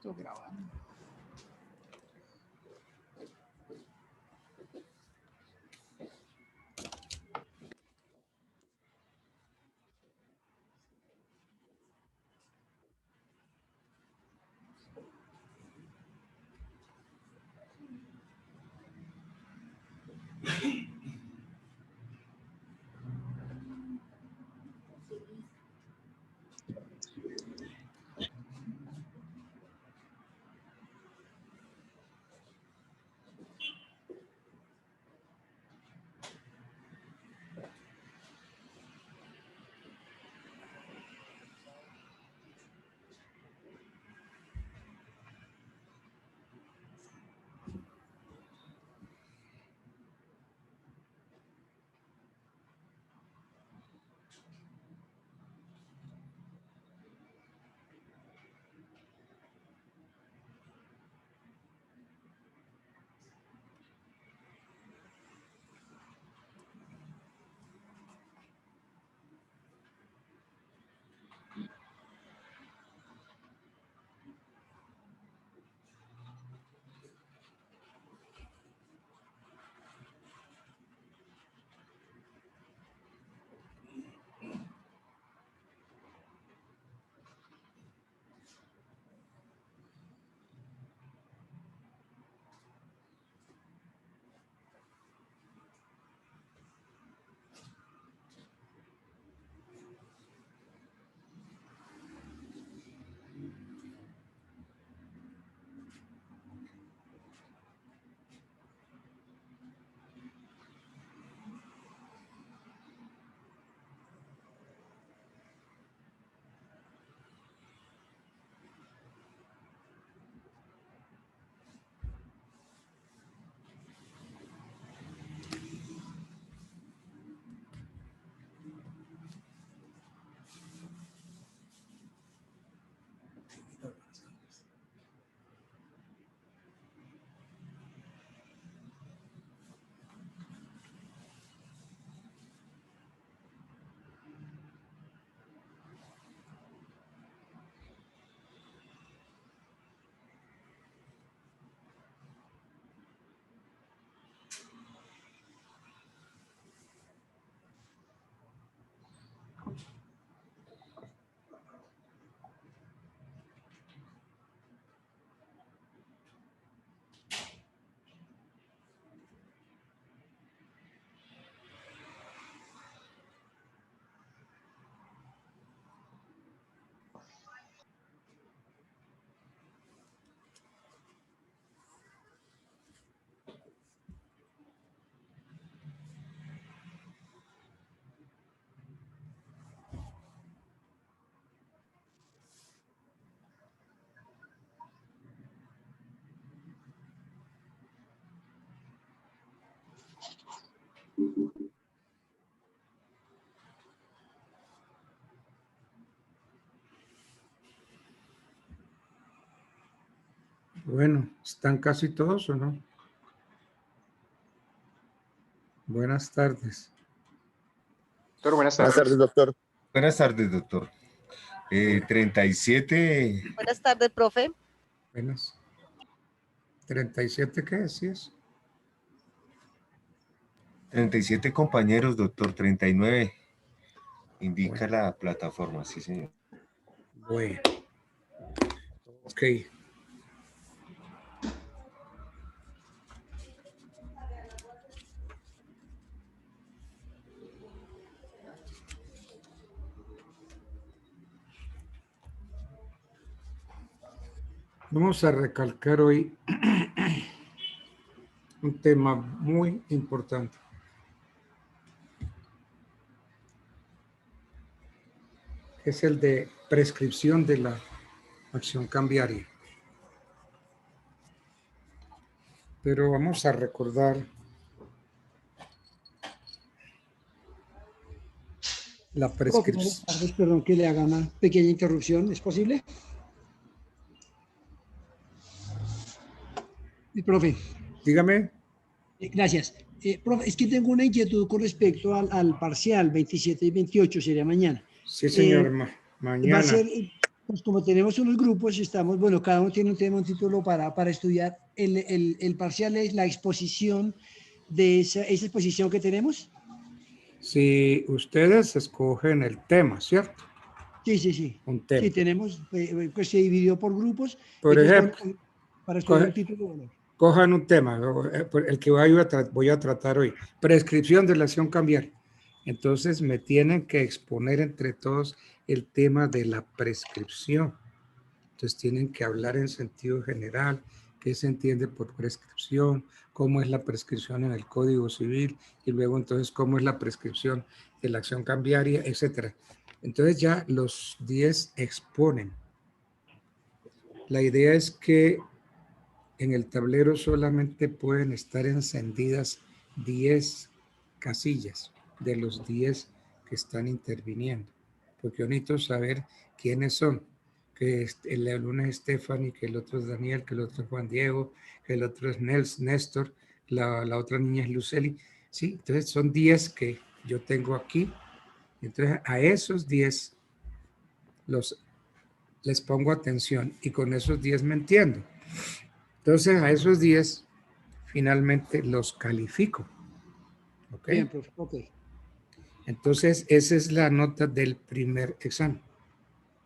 Estoy grabando. Bueno, ¿están casi todos o no? Buenas tardes. Doctor, buenas tardes. Buenas tardes, doctor. Buenas tardes, doctor. 37. Buenas tardes, profe. Buenas. ¿37 qué decías? 37 compañeros, doctor. 39. Indica Bueno. la plataforma, sí, señor. Bueno. Ok. Vamos a recalcar hoy un tema muy importante. Es el de prescripción de la acción cambiaria. Pero vamos a recordar la prescripción. Perdón que le haga una pequeña interrupción, ¿es posible? Profe. Dígame. Gracias. Profe, es que tengo una inquietud con respecto al parcial 27 y 28, sería mañana. Sí, señor, mañana. Va a ser Pues como tenemos unos grupos, estamos, bueno, cada uno tiene un tema, un título para estudiar. El parcial es la exposición de esa exposición que tenemos. Si ustedes escogen el tema, ¿cierto? Sí, sí, sí. Un Sí, tema. tenemos, pues se dividió por grupos. Por Entonces, ejemplo, para estudiar un coge- título, bueno. cojan un tema, ¿no? El que voy a tratar hoy. Prescripción de la acción cambiaria. Entonces me tienen que exponer entre todos el tema de la prescripción. Entonces tienen que hablar en sentido general, qué se entiende por prescripción, cómo es la prescripción en el Código Civil y luego entonces cómo es la prescripción de la acción cambiaria, etcétera. Entonces ya los 10 exponen. La idea es que en el tablero solamente pueden estar encendidas 10 casillas de los 10 que están interviniendo, porque yo necesito saber quiénes son, que el uno es Stephanie, que el otro es Daniel, que el otro es Juan Diego, que el otro es Néstor, la otra niña es Luceli. Sí, entonces son 10 que yo tengo aquí. Entonces a esos 10 les pongo atención y con esos 10 me entiendo. Entonces a esos 10 finalmente los califico. ¿Ok? Bien, profe, ok. Entonces esa es la nota del primer examen,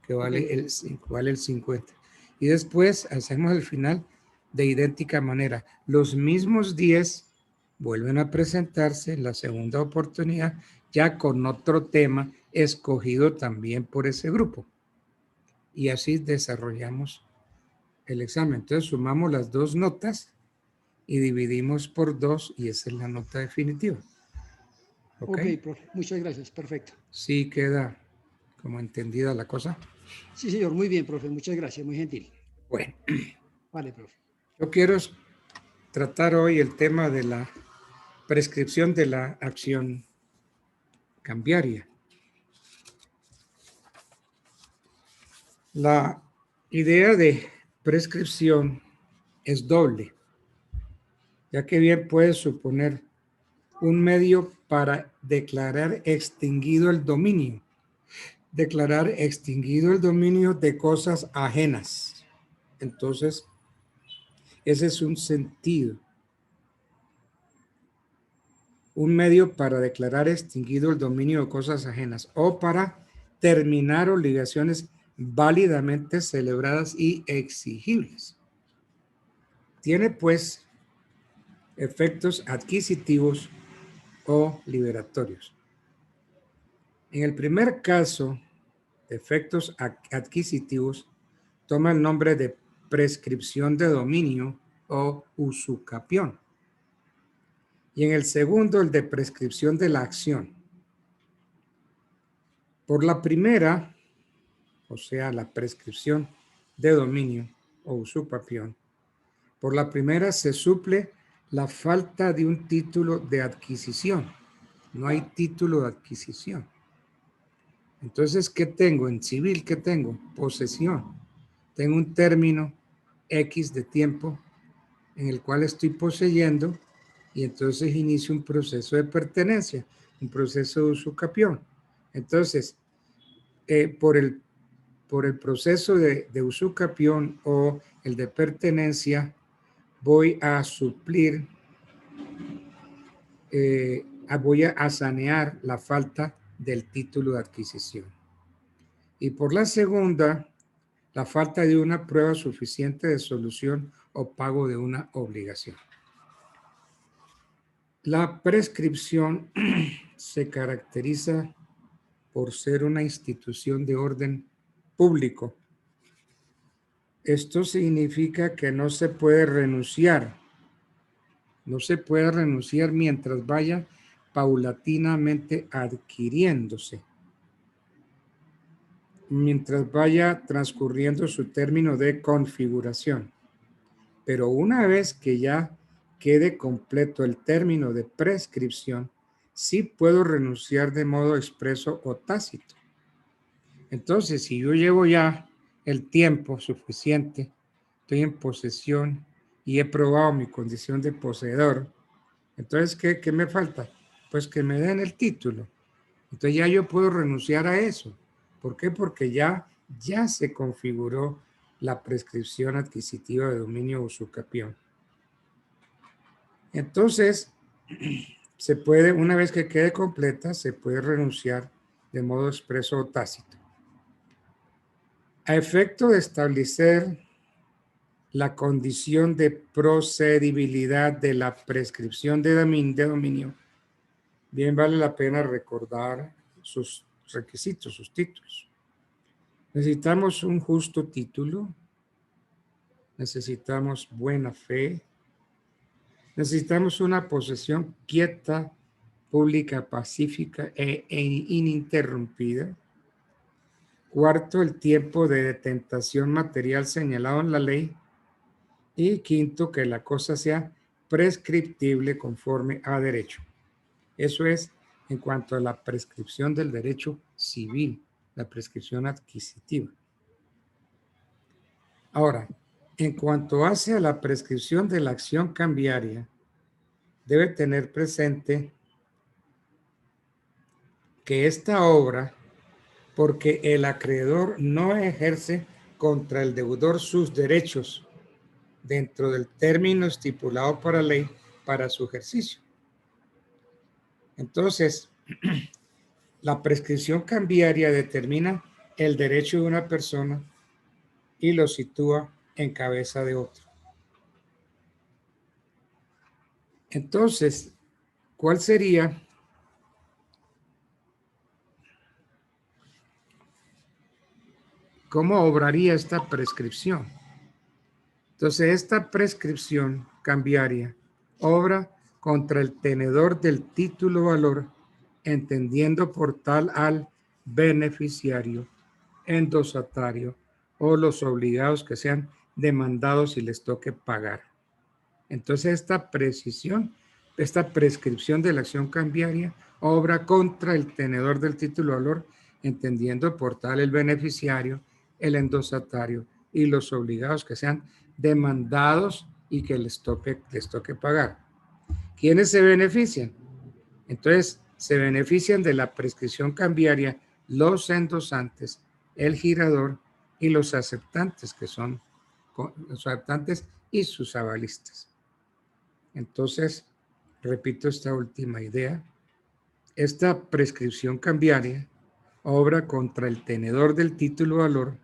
que vale, Okay. vale el 50. Y después hacemos el final de idéntica manera. Los mismos 10 vuelven a presentarse en la segunda oportunidad, ya con otro tema escogido también por ese grupo. Y así desarrollamos el examen. Entonces sumamos las dos notas y dividimos por 2 y esa es la nota definitiva. ¿Ok? Ok, profe, muchas gracias, perfecto. Sí queda como entendida la cosa. Sí, señor, muy bien, profe, muchas gracias, muy gentil. Bueno, Vale, profe. yo quiero tratar hoy el tema de la prescripción de la acción cambiaria. La idea de prescripción es doble, ya que bien puede suponer un medio para declarar extinguido el dominio. Declarar extinguido el dominio de cosas ajenas. Entonces, ese es un sentido. Un medio para declarar extinguido el dominio de cosas ajenas o para terminar obligaciones válidamente celebradas y exigibles. Tiene pues efectos adquisitivos o liberatorios. En el primer caso, efectos adquisitivos toma el nombre de prescripción de dominio o usucapión. Y en el segundo, el de prescripción de la acción. Por la primera, o sea, la prescripción de dominio o usucapión, por la primera se suple la falta de un título de adquisición. No hay título de adquisición. Entonces, ¿qué tengo? En civil, ¿qué tengo? Posesión. Tengo un término X de tiempo en el cual estoy poseyendo y entonces inicio un proceso de pertenencia, un proceso de usucapión. Entonces, por el proceso de usucapión o el de pertenencia, voy a suplir, voy a sanear la falta del título de adquisición. Y por la segunda, la falta de una prueba suficiente de solución o pago de una obligación. La prescripción se caracteriza por ser una institución de orden público. Esto significa que no se puede renunciar. No se puede renunciar mientras vaya paulatinamente adquiriéndose. Mientras vaya transcurriendo su término de configuración. Pero una vez que ya quede completo el término de prescripción, sí puedo renunciar de modo expreso o tácito. Entonces, si yo llevo ya el tiempo suficiente, estoy en posesión y he probado mi condición de poseedor, entonces, ¿qué me falta? Pues que me den el título. Entonces ya yo puedo renunciar a eso. ¿Por qué? Porque ya ya se configuró la prescripción adquisitiva de dominio usucapión. Entonces, se puede, una vez que quede completa, se puede renunciar de modo expreso o tácito. A efecto de establecer la condición de procedibilidad de la prescripción de dominio, bien vale la pena recordar sus requisitos, sus títulos. Necesitamos un justo título, necesitamos buena fe, necesitamos una posesión quieta, pública, pacífica e ininterrumpida. Cuarto, el tiempo de detentación material señalado en la ley. Y quinto, que la cosa sea prescriptible conforme a derecho. Eso es en cuanto a la prescripción del derecho civil, la prescripción adquisitiva. Ahora, en cuanto hace a la prescripción de la acción cambiaria, debe tener presente que esta obra, porque el acreedor no ejerce contra el deudor sus derechos dentro del término estipulado por la ley para su ejercicio. Entonces, la prescripción cambiaria determina el derecho de una persona y lo sitúa en cabeza de otro. Entonces, ¿cuál sería cómo obraría esta prescripción? Entonces, esta prescripción cambiaria obra contra el tenedor del título valor, entendiendo por tal al beneficiario, endosatario o los obligados que sean demandados y les toque pagar. Entonces, esta prescripción de la acción cambiaria obra contra el tenedor del título valor, entendiendo por tal el beneficiario, el endosatario y los obligados que sean demandados y que les toque pagar. ¿Quiénes se benefician? Entonces, se benefician de la prescripción cambiaria los endosantes, el girador y los aceptantes, que son los aceptantes y sus avalistas. Entonces, repito esta última idea. Esta prescripción cambiaria obra contra el tenedor del título valor,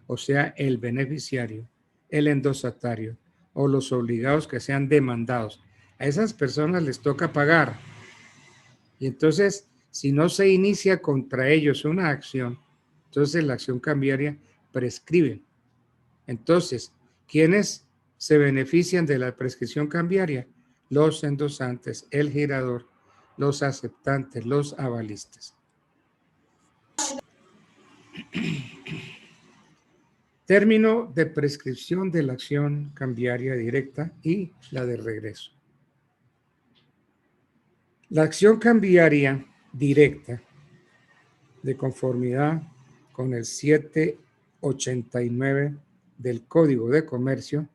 o sea, el beneficiario, el endosatario o los obligados que sean demandados. A esas personas les toca pagar. Y entonces, si no se inicia contra ellos una acción, entonces la acción cambiaria prescribe. Entonces, ¿quiénes se benefician de la prescripción cambiaria? Los endosantes, el girador, los aceptantes, los avalistas. Término de prescripción de la acción cambiaria directa y la de regreso. La acción cambiaria directa, de conformidad con el 789 del Código de Comercio,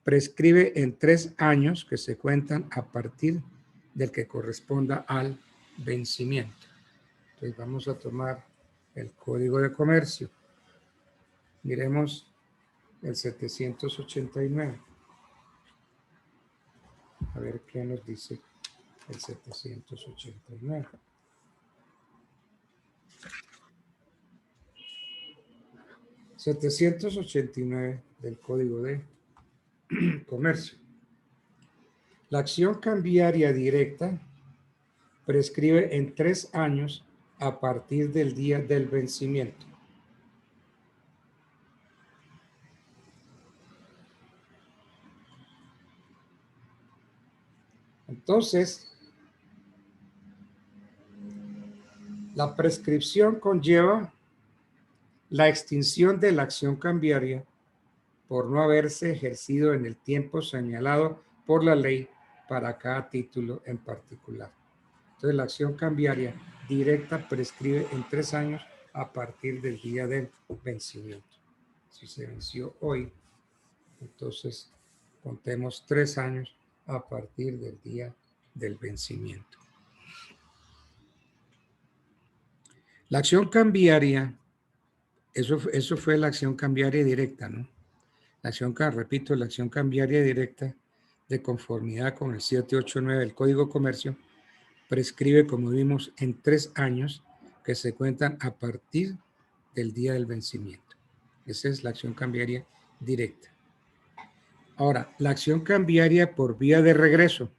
prescribe en 3 años que se cuentan a partir del que corresponda al vencimiento. Entonces vamos a tomar el Código de Comercio. Miremos el 789. A ver qué nos dice el 789. ...789 del Código de Comercio. La acción cambiaria directa prescribe en 3 años a partir del día del vencimiento. Entonces, la prescripción conlleva la extinción de la acción cambiaria por no haberse ejercido en el tiempo señalado por la ley para cada título en particular. Entonces, la acción cambiaria directa prescribe en 3 años a partir del día del vencimiento. Si se venció hoy, entonces contemos 3 años a partir del día del vencimiento. La acción cambiaria Eso fue la acción cambiaria directa, ¿no? Repito, la acción cambiaria directa de conformidad con el 789 del Código de Comercio prescribe, como vimos, en 3 años que se cuentan a partir del día del vencimiento. Esa es la acción cambiaria directa. Ahora, la acción cambiaria por vía de regreso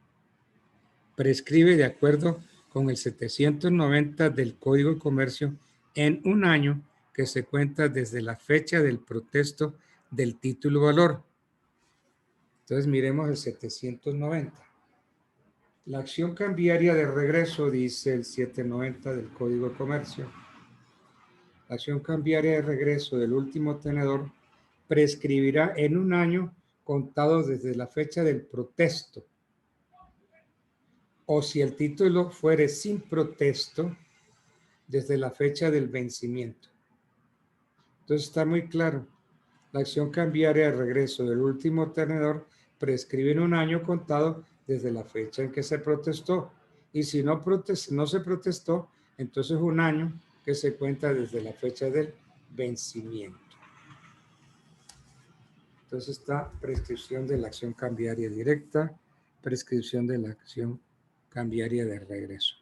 prescribe de acuerdo con el 790 del Código de Comercio en 1 año que se cuenta desde la fecha del protesto del título valor. Entonces miremos el 790. La acción cambiaria de regreso, dice el 790 del Código de Comercio. La acción cambiaria de regreso del último tenedor prescribirá en 1 año contado desde la fecha del protesto. O si el título fuere sin protesto, desde la fecha del vencimiento. Entonces está muy claro. La acción cambiaria de regreso del último tenedor prescribe en 1 año contado desde la fecha en que se protestó. Y si no se protestó, entonces 1 año que se cuenta desde la fecha del vencimiento. Entonces está prescripción de la acción cambiaria directa, prescripción de la acción cambiaria de regreso.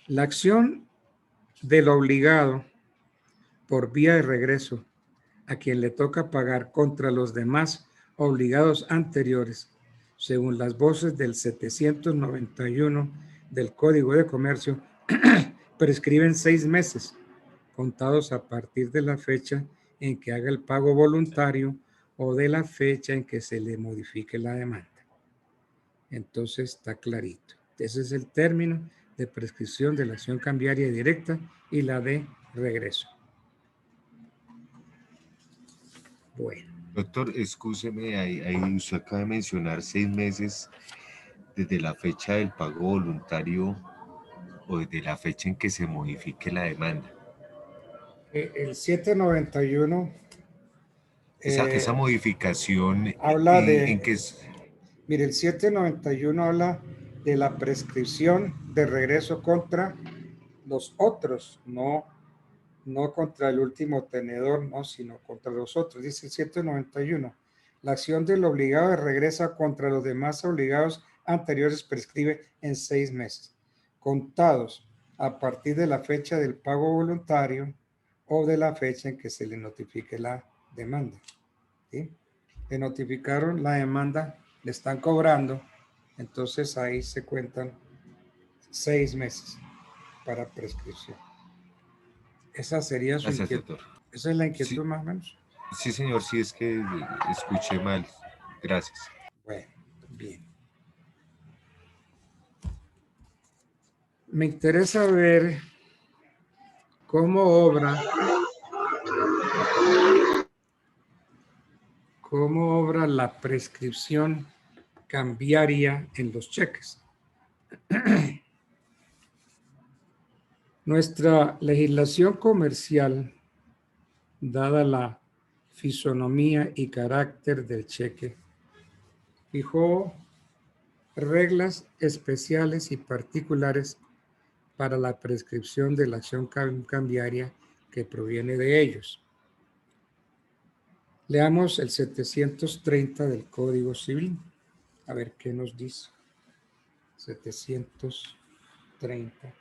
La acción del obligado por vía de regreso a quien le toca pagar contra los demás obligados anteriores, según las voces del 791 del Código de Comercio, prescriben 6 meses, contados a partir de la fecha en que haga el pago voluntario o de la fecha en que se le modifique la demanda. Entonces está clarito. Ese es el término de prescripción de la acción cambiaria directa y la de regreso. Bueno. Doctor, excúseme, ahí usted acaba de mencionar 6 meses desde la fecha del pago voluntario o desde la fecha en que se modifique la demanda. El 791 Esa modificación habla en que de, mire, el 791 habla de la prescripción de regreso contra los otros, no contra el último tenedor, no, sino contra los otros. Dice el 791, la acción del obligado de regresa contra los demás obligados anteriores prescribe en 6 meses, contados a partir de la fecha del pago voluntario o de la fecha en que se le notifique la demanda. ¿Sí? Le notificaron la demanda, le están cobrando, entonces ahí se cuentan 6 meses para prescripción. Esa sería su inquietud. doctor. Esa es la inquietud, Sí. más o menos. Sí, señor, sí, es que escuché mal. Gracias. Bueno, bien. Me interesa ver cómo obra la prescripción cambiaria en los cheques. Nuestra legislación comercial, dada la fisonomía y carácter del cheque, fijó reglas especiales y particulares para la prescripción de la acción cambiaria que proviene de ellos. Leamos el 730 del Código Civil. A ver qué nos dice. 730.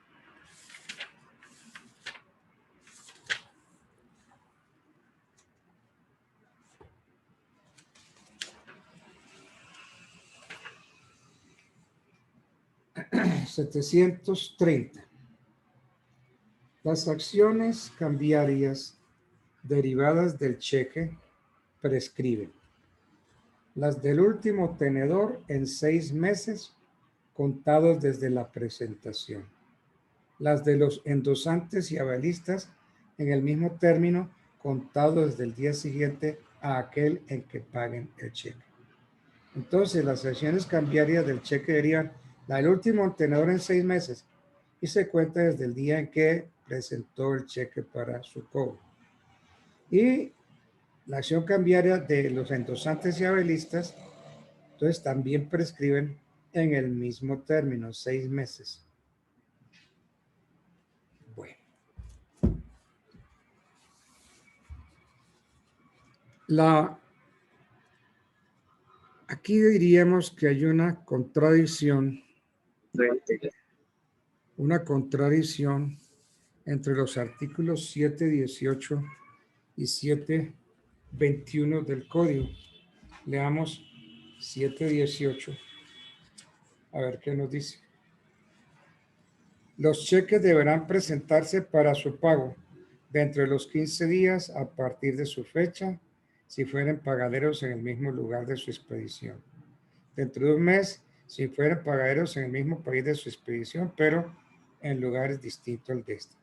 Las acciones cambiarias derivadas del cheque prescriben. Las del último tenedor en 6 meses contados desde la presentación. Las de los endosantes y avalistas en el mismo término contados desde el día siguiente a aquel en que paguen el cheque. Entonces, las acciones cambiarias del cheque derivan la del último tenedor en 6 meses y se cuenta desde el día en que presentó el cheque para su cobro. Y la acción cambiaria de los endosantes y avelistas, entonces también prescriben en el mismo término, 6 meses. Aquí diríamos que hay una contradicción entre los artículos 718 y 721 del Código. Leamos 718. A ver qué nos dice. Los cheques deberán presentarse para su pago dentro de los 15 días a partir de su fecha, si fueren pagaderos en el mismo lugar de su expedición. Dentro de un mes, si fueren pagaderos en el mismo país de su expedición, pero en lugares distintos al de este.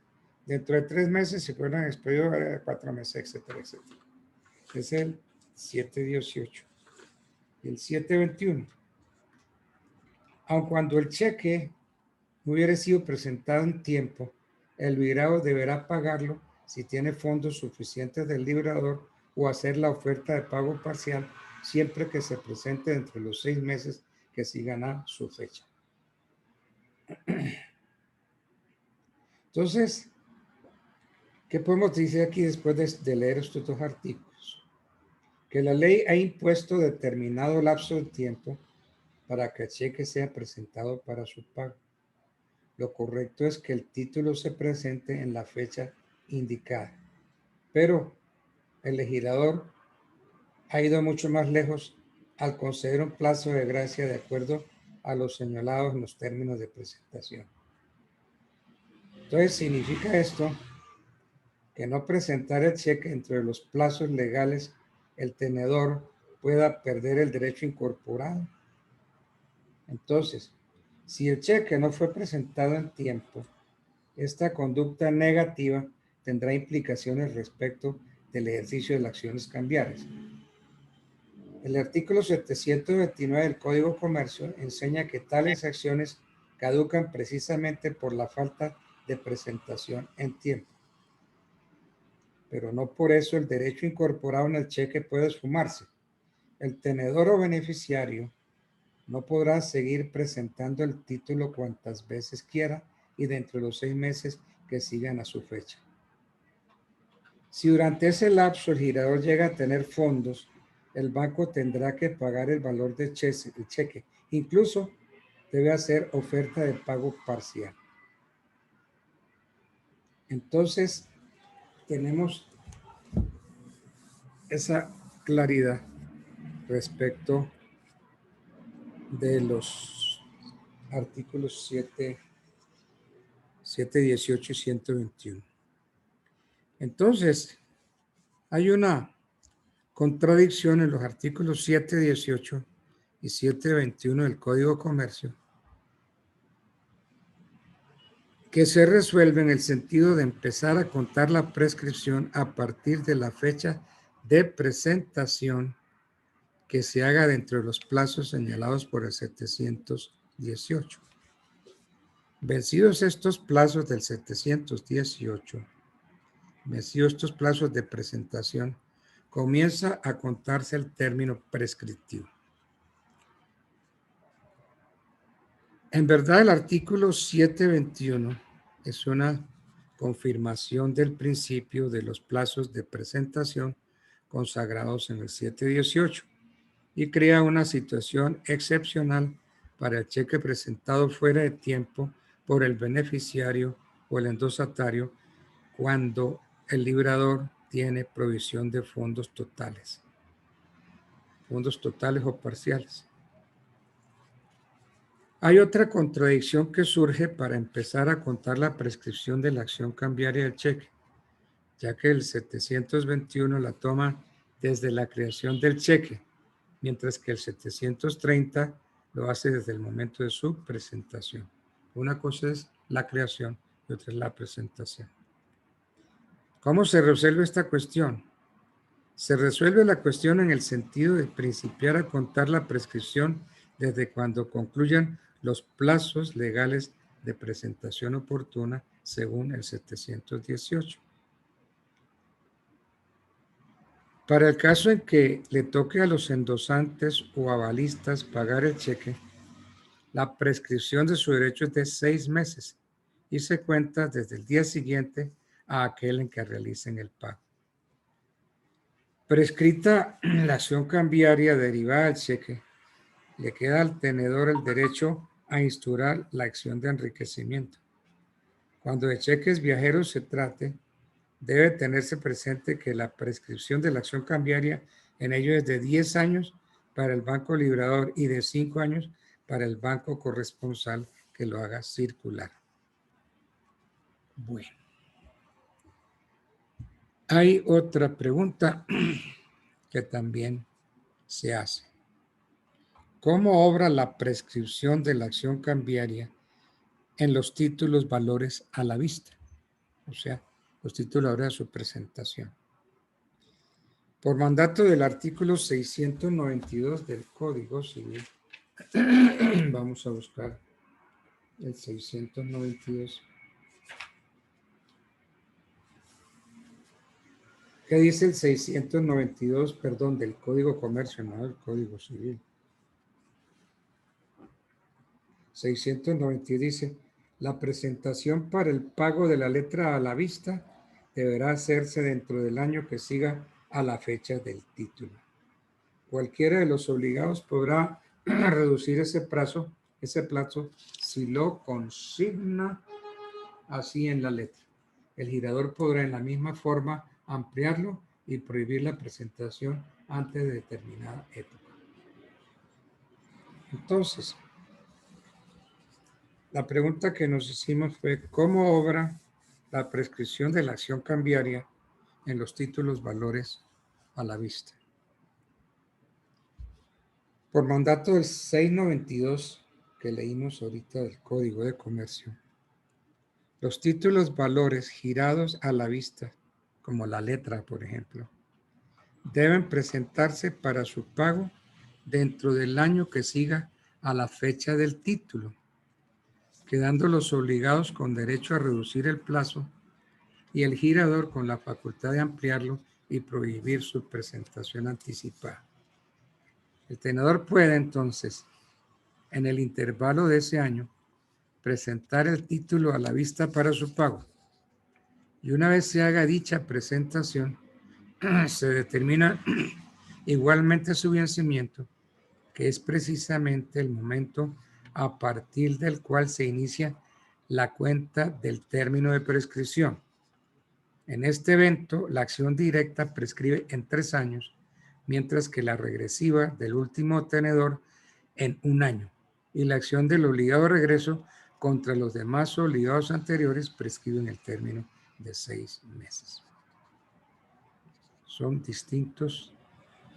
Dentro de 3 meses, si fueran expedidos, 4 meses, etcétera, etcétera. Es el 718. Y el 721. Aun cuando el cheque no hubiera sido presentado en tiempo, el librador deberá pagarlo si tiene fondos suficientes del librador o hacer la oferta de pago parcial siempre que se presente dentro de los 6 meses que sigan a su fecha. Entonces, ¿qué podemos decir aquí después de leer estos dos artículos? Que la ley ha impuesto determinado lapso de tiempo para que el cheque sea presentado para su pago. Lo correcto es que el título se presente en la fecha indicada, pero el legislador ha ido mucho más lejos al conceder un plazo de gracia de acuerdo a los señalados en los términos de presentación. Entonces, significa esto que no presentar el cheque entre los plazos legales, el tenedor pueda perder el derecho incorporado. Entonces, si el cheque no fue presentado en tiempo, esta conducta negativa tendrá implicaciones respecto del ejercicio de las acciones cambiarias. El artículo 729 del Código de Comercio enseña que tales acciones caducan precisamente por la falta de presentación en tiempo. Pero no por eso el derecho incorporado en el cheque puede esfumarse. El tenedor o beneficiario no podrá seguir presentando el título cuantas veces quiera y dentro de los 6 meses que sigan a su fecha. Si durante ese lapso el girador llega a tener fondos, el banco tendrá que pagar el valor del cheque. Incluso debe hacer oferta de pago parcial. Entonces, tenemos esa claridad respecto de los artículos 718 y 121. Entonces, hay una contradicción en los artículos 718 y 721 del Código de Comercio que se resuelve en el sentido de empezar a contar la prescripción a partir de la fecha de presentación que se haga dentro de los plazos señalados por el 718. Vencidos estos plazos del 718, vencidos estos plazos de presentación, comienza a contarse el término prescriptivo. En verdad, el artículo 721 es una confirmación del principio de los plazos de presentación consagrados en el 718 y crea una situación excepcional para el cheque presentado fuera de tiempo por el beneficiario o el endosatario cuando el librador tiene provisión de fondos totales o parciales. Hay otra contradicción que surge para empezar a contar la prescripción de la acción cambiaria del cheque, ya que el 721 la toma desde la creación del cheque, mientras que el 730 lo hace desde el momento de su presentación. Una cosa es la creación y otra es la presentación. ¿Cómo se resuelve esta cuestión? Se resuelve la cuestión en el sentido de principiar a contar la prescripción desde cuando concluyan los plazos legales de presentación oportuna según el 718. Para el caso en que le toque a los endosantes o avalistas pagar el cheque, la prescripción de su derecho es de 6 meses y se cuenta desde el día siguiente a aquel en que realicen el pago. Prescrita la acción cambiaria derivada del cheque, le queda al tenedor el derecho a instaurar la acción de enriquecimiento. Cuando de cheques viajeros se trate, debe tenerse presente que la prescripción de la acción cambiaria en ello es de 10 años para el banco librador y de 5 años para el banco corresponsal que lo haga circular. Bueno. Hay otra pregunta que también se hace. ¿Cómo obra la prescripción de la acción cambiaria en los títulos valores a la vista? O sea, los títulos a la hora de su presentación. Por mandato del artículo 692 del Código Civil, vamos a buscar el 692. ¿Qué dice el 692, perdón, del Código Comercio, no del Código Civil? 692 dice, la presentación para el pago de la letra a la vista deberá hacerse dentro del año que siga a la fecha del título. Cualquiera de los obligados podrá reducir ese plazo si lo consigna así en la letra. El girador podrá en la misma forma ampliarlo y prohibir la presentación antes de determinada época. Entonces, la pregunta que nos hicimos fue, ¿cómo obra la prescripción de la acción cambiaria en los títulos valores a la vista? Por mandato del 692 que leímos ahorita del Código de Comercio, los títulos valores girados a la vista, como la letra, por ejemplo, deben presentarse para su pago dentro del año que siga a la fecha del título, quedando los obligados con derecho a reducir el plazo y el girador con la facultad de ampliarlo y prohibir su presentación anticipada. El tenedor puede entonces, en el intervalo de ese año, presentar el título a la vista para su pago. Y una vez se haga dicha presentación, se determina igualmente su vencimiento, que es precisamente el momento a partir del cual se inicia la cuenta del término de prescripción. En este evento, la acción directa prescribe en 3 años, mientras que la regresiva del último tenedor en 1 año, y la acción del obligado regreso contra los demás obligados anteriores prescribe en el término de 6 meses. Son distintos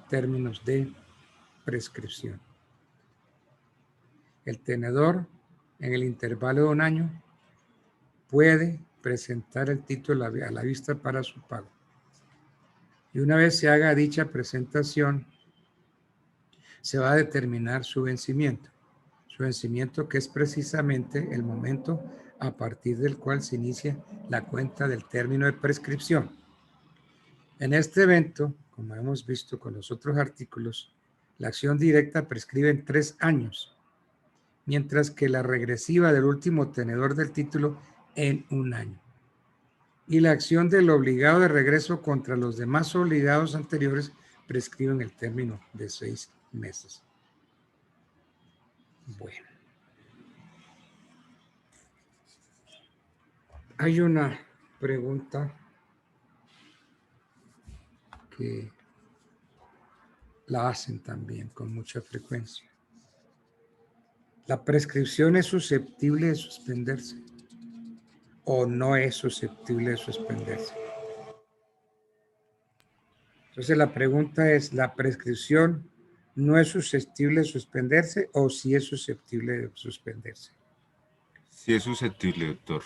términos de prescripción. El tenedor, en el intervalo de 1 año, puede presentar el título a la vista para su pago. Y una vez se haga dicha presentación, se va a determinar su vencimiento. Su vencimiento, que es precisamente el momento a partir del cual se inicia la cuenta del término de prescripción. En este evento, como hemos visto con los otros artículos, la acción directa prescribe en 3 años, mientras que la regresiva del último tenedor del título en 1 año. Y la acción del obligado de regreso contra los demás obligados anteriores prescribe en el término de 6 meses. Bueno. Hay una pregunta que la hacen también con mucha frecuencia. ¿La prescripción es susceptible de suspenderse o no es susceptible de suspenderse? Entonces la pregunta es, ¿la prescripción no es susceptible de suspenderse o sí es susceptible de suspenderse? Sí es susceptible, doctor.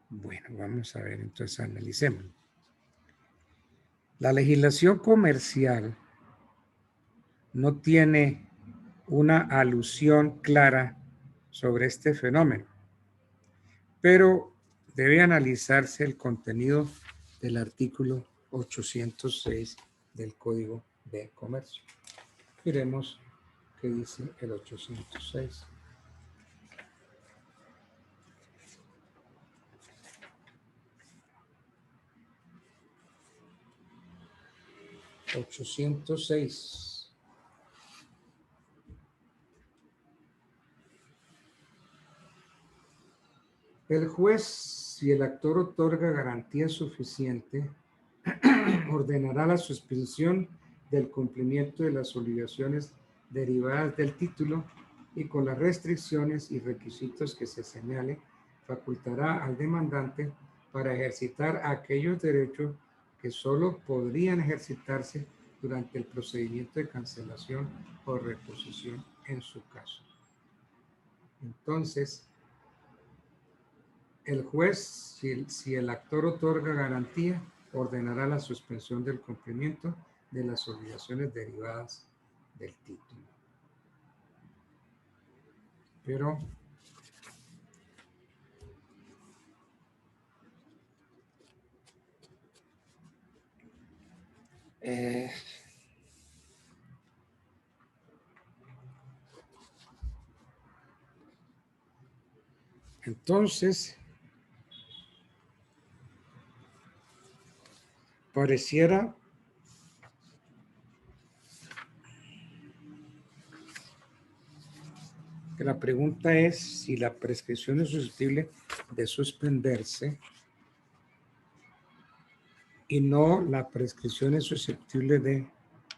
Bueno, vamos a ver, entonces analicemos. La legislación comercial no tiene una alusión clara sobre este fenómeno, pero debe analizarse el contenido del artículo 806 del Código de Comercio. Miremos qué dice el 806. 806. El juez, si el actor otorga garantía suficiente, ordenará la suspensión del cumplimiento de las obligaciones derivadas del título y con las restricciones y requisitos que se señale, facultará al demandante para ejercitar aquellos derechos que solo podrían ejercitarse durante el procedimiento de cancelación o reposición en su caso. Entonces, el juez, si el actor otorga garantía, ordenará la suspensión del cumplimiento de las obligaciones derivadas del título. Pero entonces pareciera que la pregunta es si la prescripción es susceptible de suspenderse y no la prescripción es susceptible de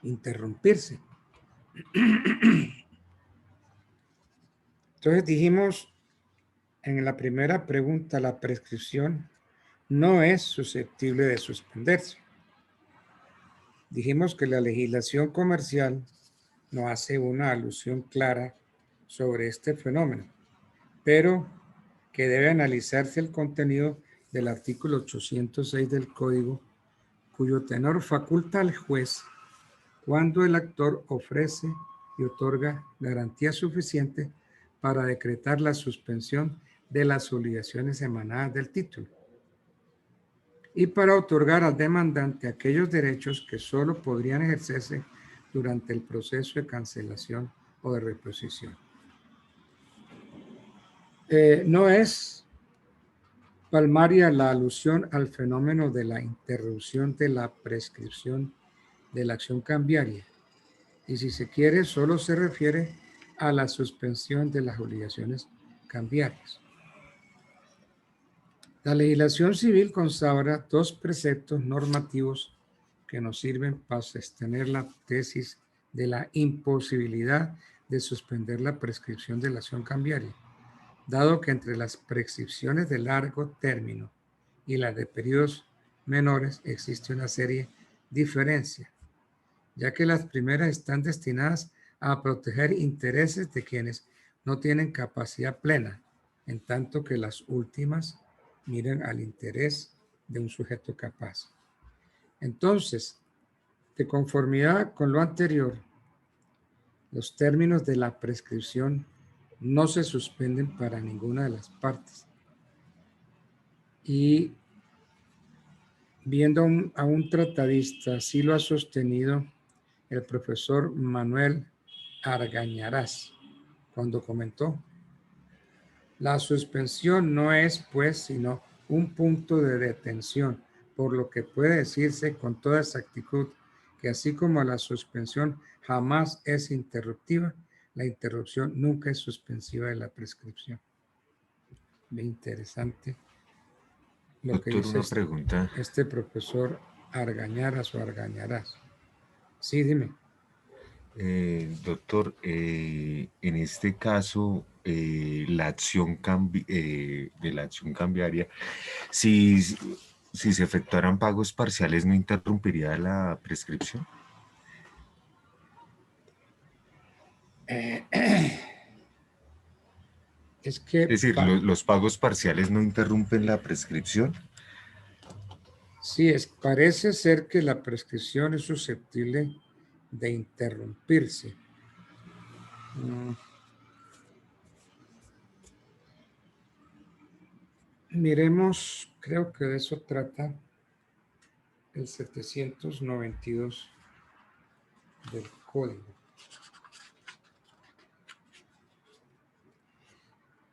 interrumpirse. Entonces dijimos en la primera pregunta, la prescripción no es susceptible de suspenderse. Dijimos que la legislación comercial no hace una alusión clara sobre este fenómeno, pero que debe analizarse el contenido del artículo 806 del Código, cuyo tenor faculta al juez cuando el actor ofrece y otorga garantía suficiente para decretar la suspensión de las obligaciones emanadas del título y para otorgar al demandante aquellos derechos que solo podrían ejercerse durante el proceso de cancelación o de reposición. No es palmaria la alusión al fenómeno de la interrupción de la prescripción de la acción cambiaria, y si se quiere, solo se refiere a la suspensión de las obligaciones cambiarias. La legislación civil consagra dos preceptos normativos que nos sirven para sostener la tesis de la imposibilidad de suspender la prescripción de la acción cambiaria, dado que entre las prescripciones de largo término y las de periodos menores existe una serie diferencia, ya que las primeras están destinadas a proteger intereses de quienes no tienen capacidad plena, en tanto que las últimas miran al interés de un sujeto capaz. Entonces, de conformidad con lo anterior, los términos de la prescripción no se suspenden para ninguna de las partes. Y viendo a un tratadista, así lo ha sostenido el profesor Manuel Argañarás, cuando comentó: la suspensión no es, pues, sino un punto de detención, por lo que puede decirse con toda exactitud que así como la suspensión jamás es interruptiva, la interrupción nunca es suspensiva de la prescripción. Muy interesante lo que Doctor, dice una pregunta. este profesor Argañarás o Argañarás. Sí, dime. Doctor, en este caso, la acción de la acción cambiaria, si, si se efectuaran pagos parciales, ¿no interrumpiría la prescripción? Es que Es decir, los pagos parciales no interrumpen la prescripción. sí, parece ser que la prescripción es susceptible de interrumpirse. Miremos, creo que de eso trata el 792 del Código.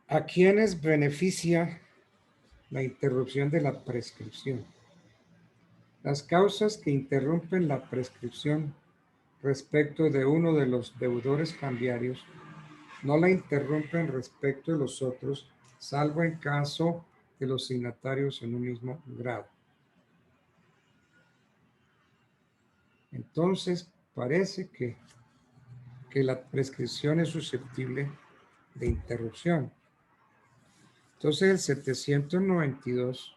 ¿A quiénes beneficia la interrupción de la prescripción? Las causas que interrumpen la prescripción respecto de uno de los deudores cambiarios no la interrumpen respecto de los otros, salvo en caso de los signatarios en un mismo grado. Entonces, parece que la prescripción es susceptible de interrupción. Entonces, el 792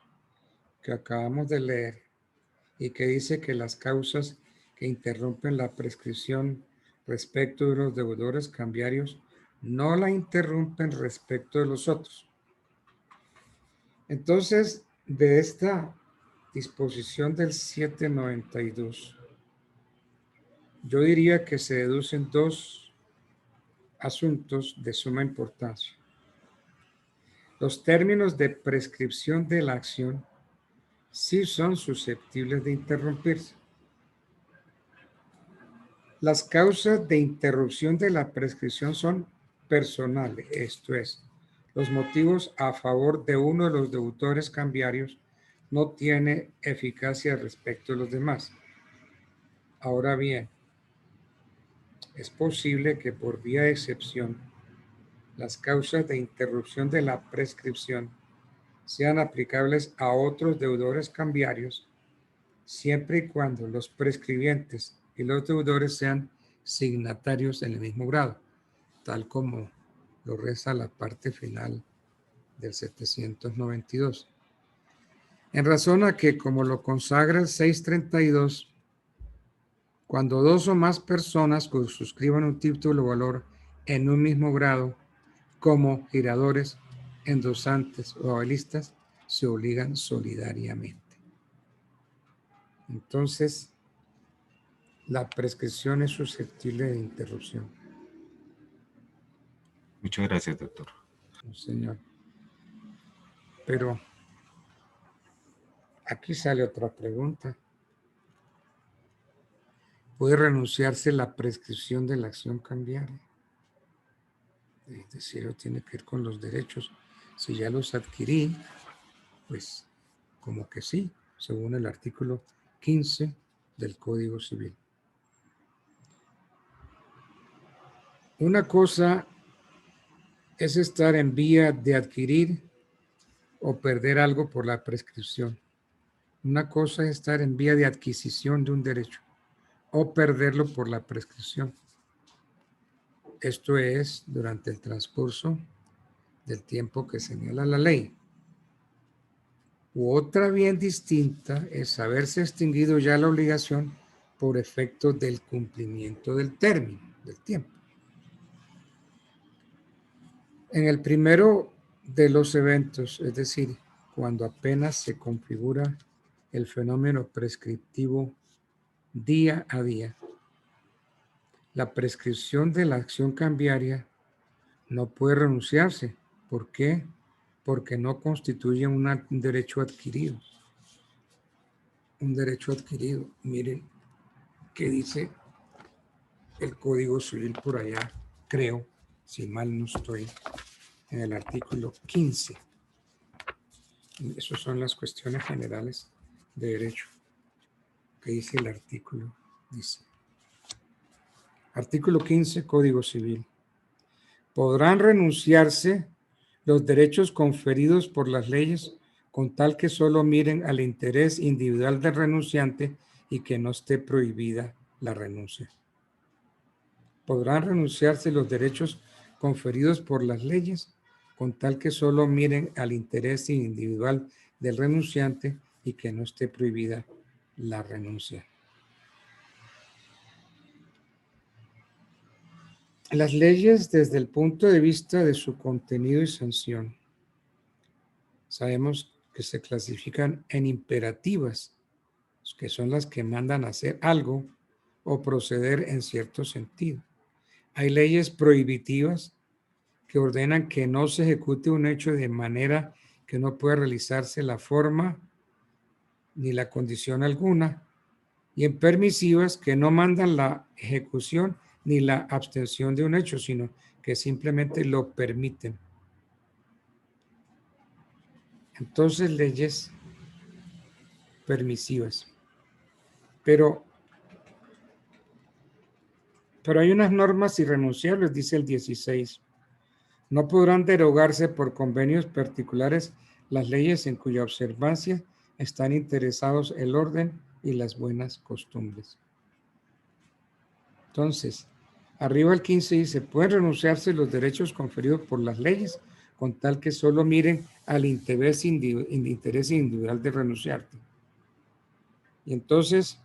que acabamos de leer y que dice que las causas que interrumpen la prescripción respecto de los deudores cambiarios no la interrumpen respecto de los otros. Entonces, de esta disposición del 792, yo diría que se deducen dos asuntos de suma importancia. Los términos de prescripción de la acción sí son susceptibles de interrumpirse. Las causas de interrupción de la prescripción son personales, esto es, los motivos a favor de uno de los deudores cambiarios no tiene eficacia respecto de los demás. Ahora bien, es posible que por vía de excepción las causas de interrupción de la prescripción sean aplicables a otros deudores cambiarios siempre y cuando los prescribientes y los deudores sean signatarios en el mismo grado, tal como lo reza la parte final del 792. En razón a que, como lo consagra el 632, cuando dos o más personas suscriban un título o valor en un mismo grado, como giradores, endosantes o avalistas, se obligan solidariamente. Entonces, la prescripción es susceptible de interrupción. Muchas gracias, doctor. No, señor. Pero aquí sale otra pregunta. ¿Puede renunciarse la prescripción de la acción cambiaria? Es decir, tiene que ver con los derechos. Si ya los adquirí, pues como que sí, según el artículo 15 del Código Civil. Una cosa es estar en vía de adquirir o perder algo por la prescripción. Una cosa es estar en vía de adquisición de un derecho o perderlo por la prescripción. Esto es durante el transcurso del tiempo que señala la ley. U otra bien distinta es haberse extinguido ya la obligación por efecto del cumplimiento del término, del tiempo. En el primero de los eventos, es decir, cuando apenas se configura el fenómeno prescriptivo día a día, la prescripción de la acción cambiaria no puede renunciarse. ¿Por qué? Porque no constituye un derecho adquirido. Un derecho adquirido. Miren qué dice el Código Civil por allá, creo, si mal no estoy, en el artículo 15. Esas son las cuestiones generales de derecho que dice el artículo. Dice, artículo 15, Código Civil. Podrán renunciarse los derechos conferidos por las leyes con tal que solo miren al interés individual del renunciante y que no esté prohibida la renuncia. Podrán renunciarse los derechos conferidos por las leyes con tal que solo miren al interés individual del renunciante y que no esté prohibida la renuncia. Las leyes, desde el punto de vista de su contenido y sanción, sabemos que se clasifican en imperativas, que son las que mandan a hacer algo o proceder en cierto sentido. Hay leyes prohibitivas que ordenan que no se ejecute un hecho de manera que no pueda realizarse la forma ni la condición alguna, y en permisivas que no mandan la ejecución ni la abstención de un hecho, sino que simplemente lo permiten. Entonces, leyes permisivas. Pero hay unas normas irrenunciables, dice el 16. No podrán derogarse por convenios particulares las leyes en cuya observancia están interesados el orden y las buenas costumbres. Entonces, arriba el 15 dice, pueden renunciarse los derechos conferidos por las leyes con tal que solo miren al interés individual de renunciarte. Y entonces,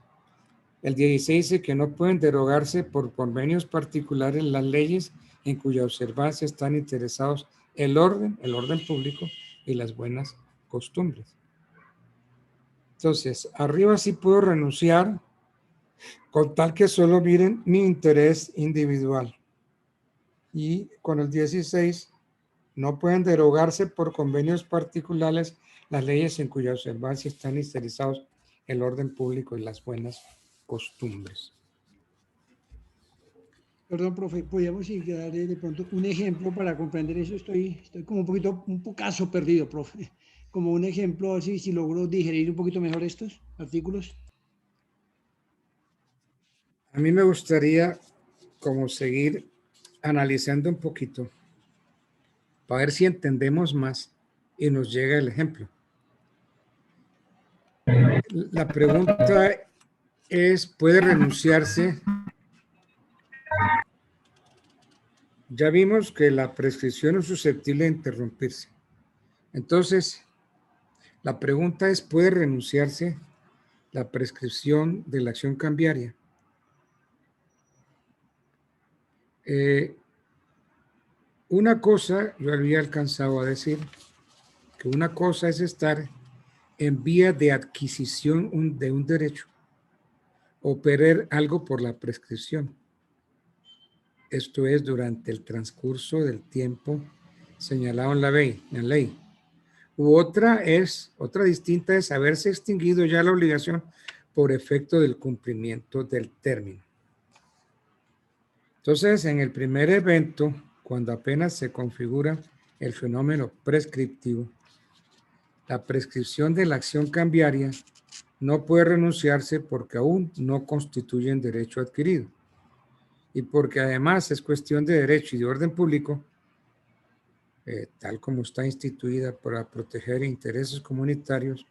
el 16 dice que no pueden derogarse por convenios particulares las leyes en cuya observancia están interesados el orden público y las buenas costumbres. Entonces, arriba sí puedo renunciar con tal que solo miren mi interés individual. Y con el 16, no pueden derogarse por convenios particulares las leyes en cuya observancia están interesados el orden público y las buenas costumbres. Perdón, profe, podríamos dar de pronto un ejemplo para comprender eso. Estoy como un pocaso perdido, profe. Como un ejemplo, así, si logro digerir un poquito mejor estos artículos. A mí me gustaría como seguir analizando un poquito para ver si entendemos más y nos llega el ejemplo. La pregunta es, ¿puede renunciarse? Ya vimos que la prescripción es susceptible de interrumpirse. Entonces, la pregunta es, ¿puede renunciarse la prescripción de la acción cambiaria? Una cosa, yo había alcanzado a decir, que una cosa es estar en vía de adquisición de un derecho o perder algo por la prescripción. Esto es durante el transcurso del tiempo señalado en la ley. Otra distinta es haberse extinguido ya la obligación por efecto del cumplimiento del término. Entonces, en el primer evento, cuando apenas se configura el fenómeno prescriptivo, la prescripción de la acción cambiaria no puede renunciarse porque aún no constituyen derecho adquirido y porque además es cuestión de derecho y de orden público, tal como está instituida para proteger intereses comunitarios,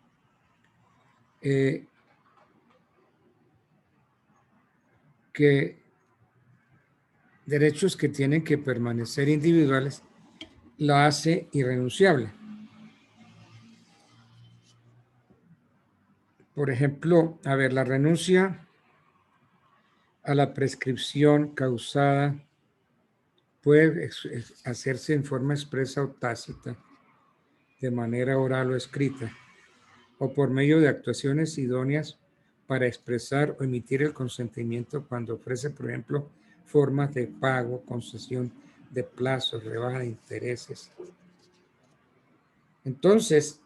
que derechos que tienen que permanecer individuales lo hace irrenunciable. Por ejemplo, la renuncia a la prescripción causada puede hacerse en forma expresa o tácita, de manera oral o escrita, o por medio de actuaciones idóneas para expresar o emitir el consentimiento cuando ofrece, por ejemplo, formas de pago, concesión de plazos, rebaja de intereses. Entonces,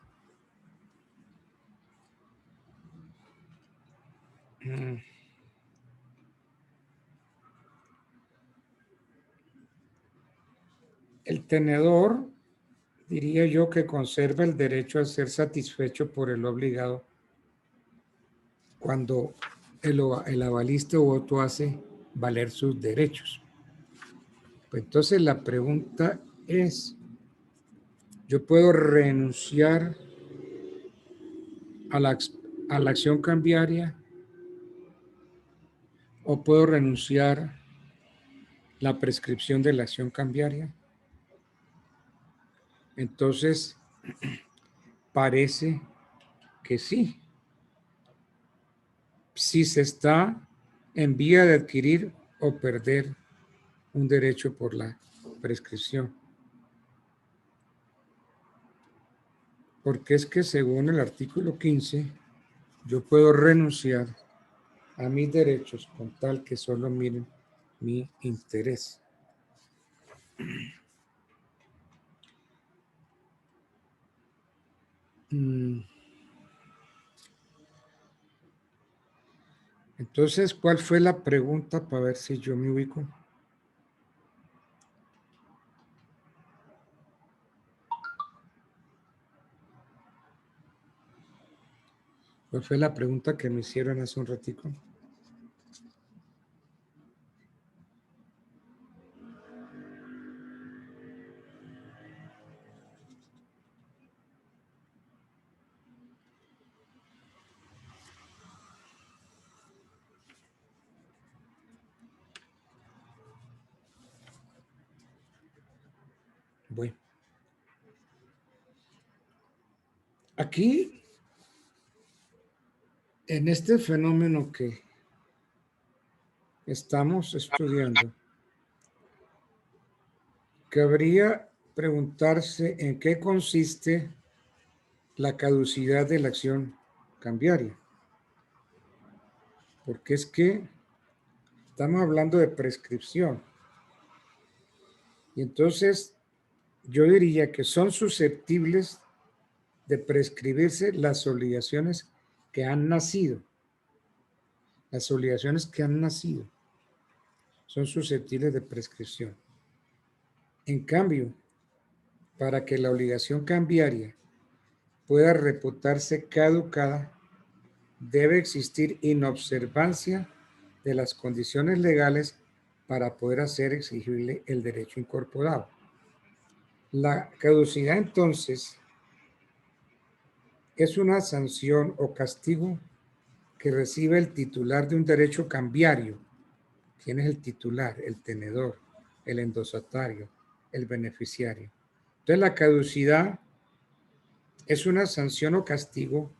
el tenedor, diría yo, que conserva el derecho a ser satisfecho por el obligado cuando el avalista u otro hace valer sus derechos. Pues entonces la pregunta es, ¿yo puedo renunciar a la acción cambiaria o puedo renunciar la prescripción de la acción cambiaria? Entonces, parece que sí. Si se está en vía de adquirir o perder un derecho por la prescripción. Porque es que según el artículo 15, yo puedo renunciar a mis derechos con tal que solo miren mi interés. Entonces, ¿cuál fue la pregunta para ver si yo me ubico? ¿Cuál fue la pregunta que me hicieron hace un ratico? Bueno, aquí, en este fenómeno que estamos estudiando, cabría preguntarse en qué consiste la caducidad de la acción cambiaria. Porque es que estamos hablando de prescripción. Y entonces yo diría que son susceptibles de prescribirse las obligaciones que han nacido. Las obligaciones que han nacido son susceptibles de prescripción. En cambio, para que la obligación cambiaria pueda reputarse caducada, debe existir inobservancia de las condiciones legales para poder hacer exigible el derecho incorporado. La caducidad, entonces, es una sanción o castigo que recibe el titular de un derecho cambiario. ¿Quién es el titular? El tenedor, el endosatario, el beneficiario. Entonces, la caducidad es una sanción o castigo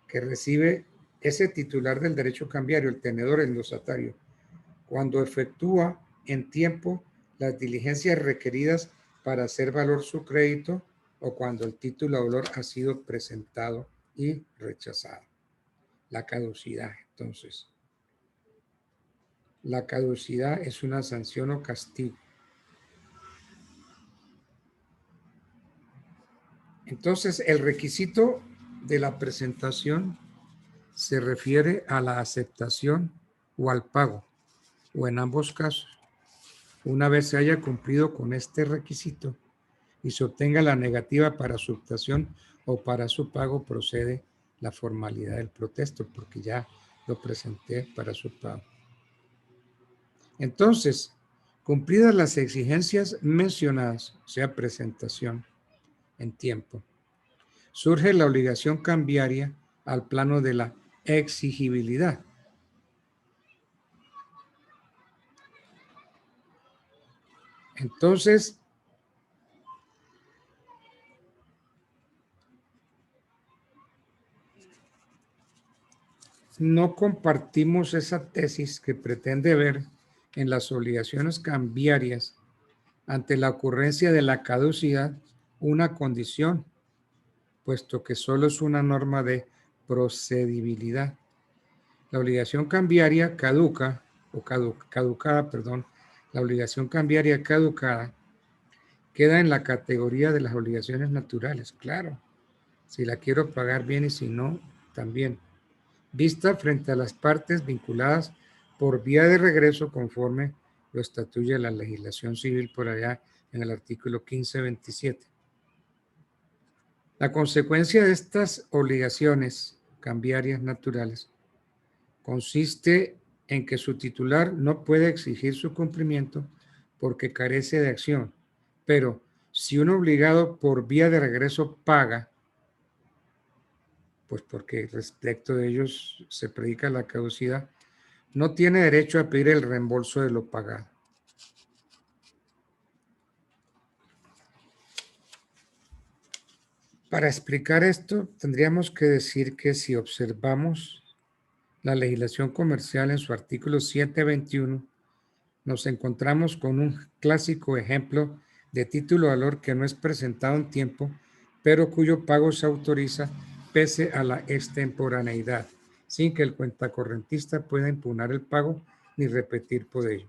que recibe ese titular del derecho cambiario, el tenedor, el endosatario, cuando efectúa en tiempo las diligencias requeridas para hacer valor su crédito o cuando el título de valor ha sido presentado y rechazado. La caducidad, entonces. La caducidad es una sanción o castigo. Entonces, el requisito de la presentación se refiere a la aceptación o al pago, o en ambos casos. Una vez se haya cumplido con este requisito y se obtenga la negativa para su obtención o para su pago, procede la formalidad del protesto, porque ya lo presenté para su pago. Entonces, cumplidas las exigencias mencionadas, o sea, presentación en tiempo, surge la obligación cambiaria al plano de la exigibilidad. Entonces, no compartimos esa tesis que pretende ver en las obligaciones cambiarias ante la ocurrencia de la caducidad una condición, puesto que solo es una norma de procedibilidad. La obligación cambiaria caducada, la obligación cambiaria caducada queda en la categoría de las obligaciones naturales, claro. Si la quiero pagar bien y si no, también. Vista frente a las partes vinculadas por vía de regreso conforme lo estatuye la legislación civil por allá en el artículo 1527. La consecuencia de estas obligaciones cambiarias naturales consiste en que su titular no puede exigir su cumplimiento porque carece de acción, pero si un obligado por vía de regreso paga, pues porque respecto de ellos se predica la caducidad, no tiene derecho a pedir el reembolso de lo pagado. Para explicar esto, tendríamos que decir que si observamos la legislación comercial en su artículo 721, nos encontramos con un clásico ejemplo de título de valor que no es presentado en tiempo, pero cuyo pago se autoriza pese a la extemporaneidad, sin que el cuentacorrentista pueda impugnar el pago ni repetir por ello.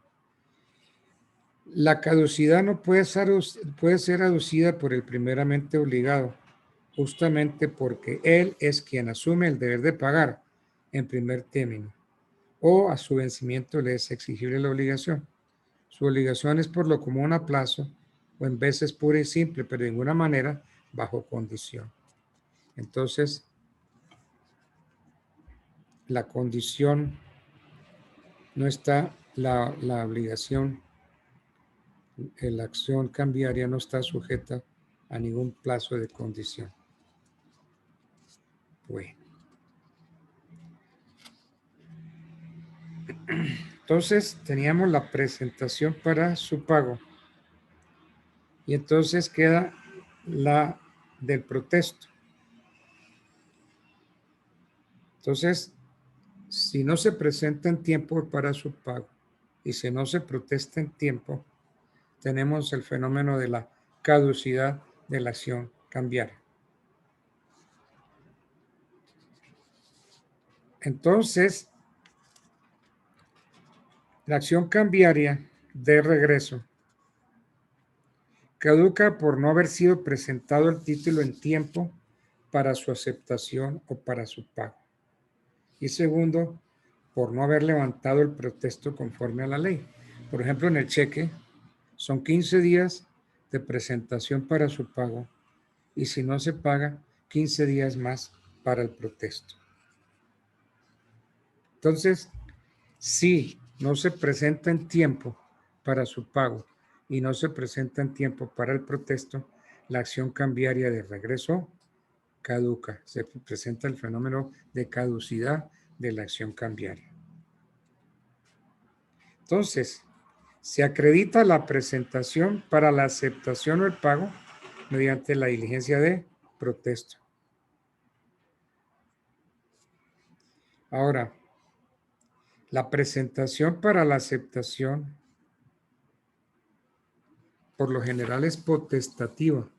La caducidad no puede ser aducida por el primeramente obligado, justamente porque él es quien asume el deber de pagar en primer término, o a su vencimiento le es exigible la obligación. Su obligación es por lo común a plazo, o en veces pura y simple, pero de ninguna manera bajo condición. Entonces, la condición no está, la obligación, la acción cambiaria no está sujeta a ningún plazo de condición. Bueno. Entonces teníamos la presentación para su pago. Y entonces queda la del protesto. Entonces, si no se presenta en tiempo para su pago y si no se protesta en tiempo, tenemos el fenómeno de la caducidad de la acción cambiaria. Entonces, la acción cambiaria de regreso caduca por no haber sido presentado el título en tiempo para su aceptación o para su pago. Y segundo, por no haber levantado el protesto conforme a la ley. Por ejemplo, en el cheque son 15 días de presentación para su pago y si no se paga, 15 días más para el protesto. Entonces, si no se presenta en tiempo para su pago y no se presenta en tiempo para el protesto, la acción cambiaria de regreso caduca. Se presenta el fenómeno de caducidad de la acción cambiaria. Entonces, se acredita la presentación para la aceptación o el pago mediante la diligencia de protesto. Ahora, la presentación para la aceptación por lo general es potestativa,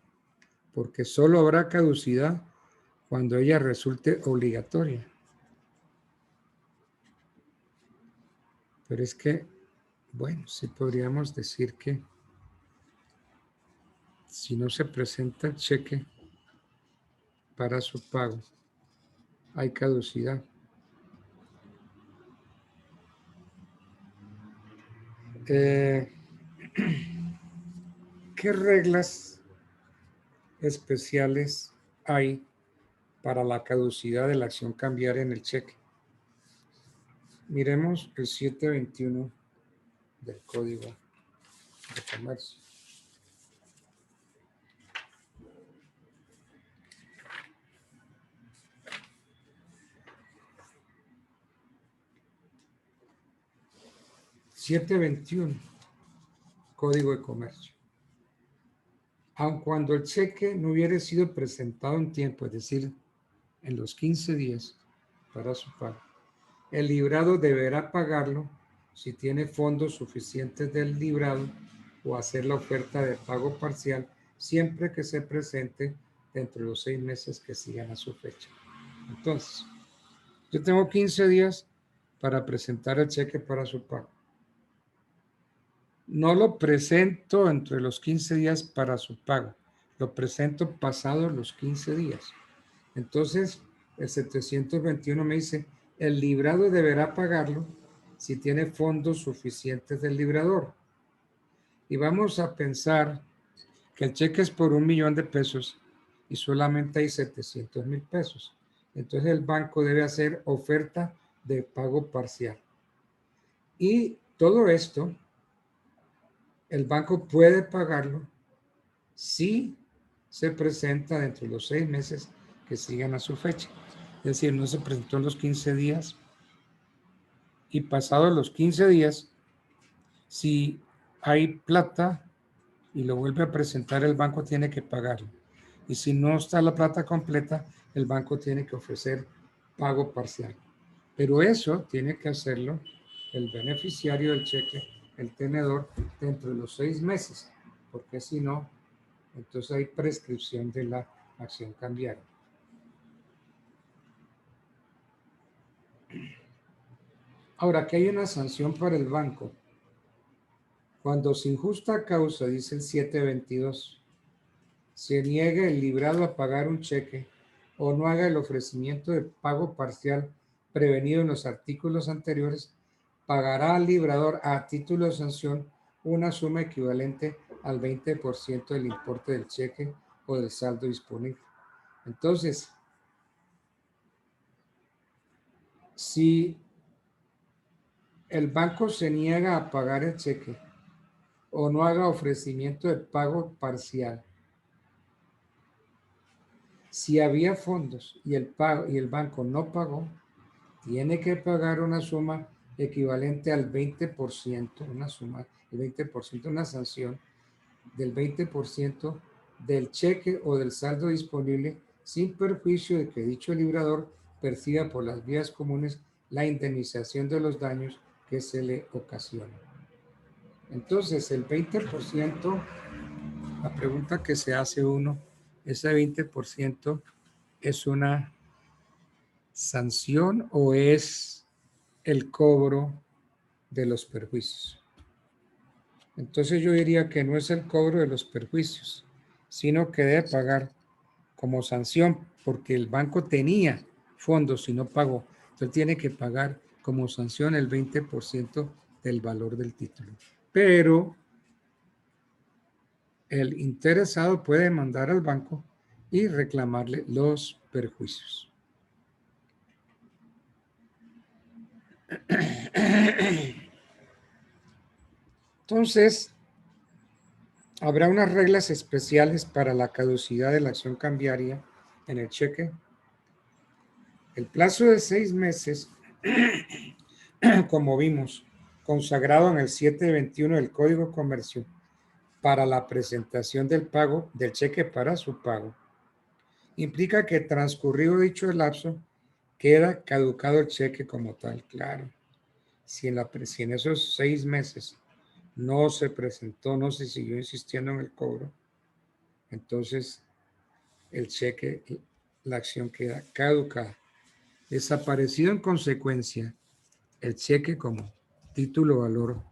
porque solo habrá caducidad cuando ella resulte obligatoria. Pero es que, bueno, sí podríamos decir que si no se presenta el cheque para su pago, hay caducidad. ¿Qué reglas especiales hay para la caducidad de la acción cambiaria en el cheque? Miremos el 721 del Código de Comercio. Código de Comercio. Aun cuando el cheque no hubiera sido presentado en tiempo, es decir, en los 15 días para su pago, el librado deberá pagarlo si tiene fondos suficientes del librado o hacer la oferta de pago parcial siempre que se presente dentro de los 6 meses que sigan a su fecha. Entonces, yo tengo 15 días para presentar el cheque para su pago. No lo presento entre los 15 días para su pago, lo presento pasados los 15 días. Entonces, el 721 me dice, el librado deberá pagarlo si tiene fondos suficientes del librador. Y vamos a pensar que el cheque es por 1.000.000 de pesos y solamente hay 700,000 pesos. Entonces, el banco debe hacer oferta de pago parcial. Y todo esto, el banco puede pagarlo si se presenta dentro de los 6 meses que sigan a su fecha. Es decir, no se presentó en los 15 días y pasados los 15 días, si hay plata y lo vuelve a presentar, el banco tiene que pagarlo. Y si no está la plata completa, el banco tiene que ofrecer pago parcial. Pero eso tiene que hacerlo el beneficiario del cheque, el tenedor, dentro de los 6 meses, porque si no, entonces hay prescripción de la acción cambiaria. Ahora, aquí hay una sanción para el banco. Cuando sin justa causa, dice el 722, se niegue el librado a pagar un cheque o no haga el ofrecimiento de pago parcial prevenido en los artículos anteriores, pagará al librador a título de sanción una suma equivalente al 20% del importe del cheque o del saldo disponible. Entonces, Si el banco se niega a pagar el cheque o no haga ofrecimiento de pago parcial, si había fondos y el banco no pagó, tiene que pagar una suma equivalente al 20%, el 20%, una sanción del 20% del cheque o del saldo disponible, sin perjuicio de que dicho librador perciba por las vías comunes la indemnización de los daños que se le ocasionan. Entonces, el 20%, la pregunta que se hace uno, ese 20% es una sanción o es el cobro de los perjuicios. Entonces yo diría que no es el cobro de los perjuicios, sino que debe pagar como sanción porque el banco tenía fondos y no pagó. Entonces tiene que pagar como sanción el 20% del valor del título. Pero el interesado puede mandar al banco y reclamarle los perjuicios. Entonces, habrá unas reglas especiales para la caducidad de la acción cambiaria en el cheque. El plazo de 6 meses, como vimos, consagrado en el 721 del Código de Comercio para la presentación del pago del cheque para su pago, implica que transcurrido dicho lapso, queda caducado el cheque como tal. Claro, si en esos 6 meses no se presentó, no se siguió insistiendo en el cobro, entonces el cheque, la acción queda caducada. Desaparecido en consecuencia el cheque como título o valor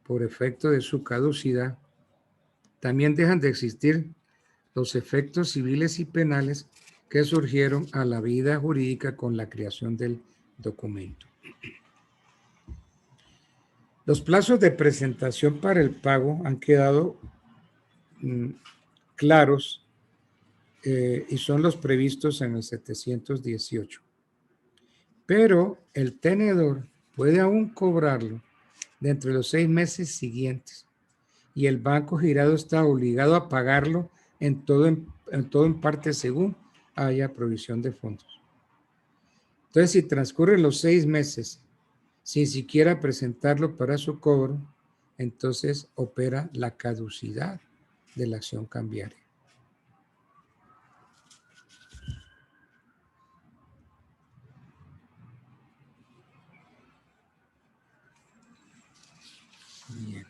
por efecto de su caducidad, también dejan de existir los efectos civiles y penales que surgieron a la vida jurídica con la creación del documento. Los plazos de presentación para el pago han quedado claros y son los previstos en el 718. Pero el tenedor puede aún cobrarlo dentro de los 6 meses siguientes y el banco girado está obligado a pagarlo en todo en parte según haya provisión de fondos. Entonces, si transcurren los 6 meses sin siquiera presentarlo para su cobro, entonces opera la caducidad de la acción cambiaria. Bien.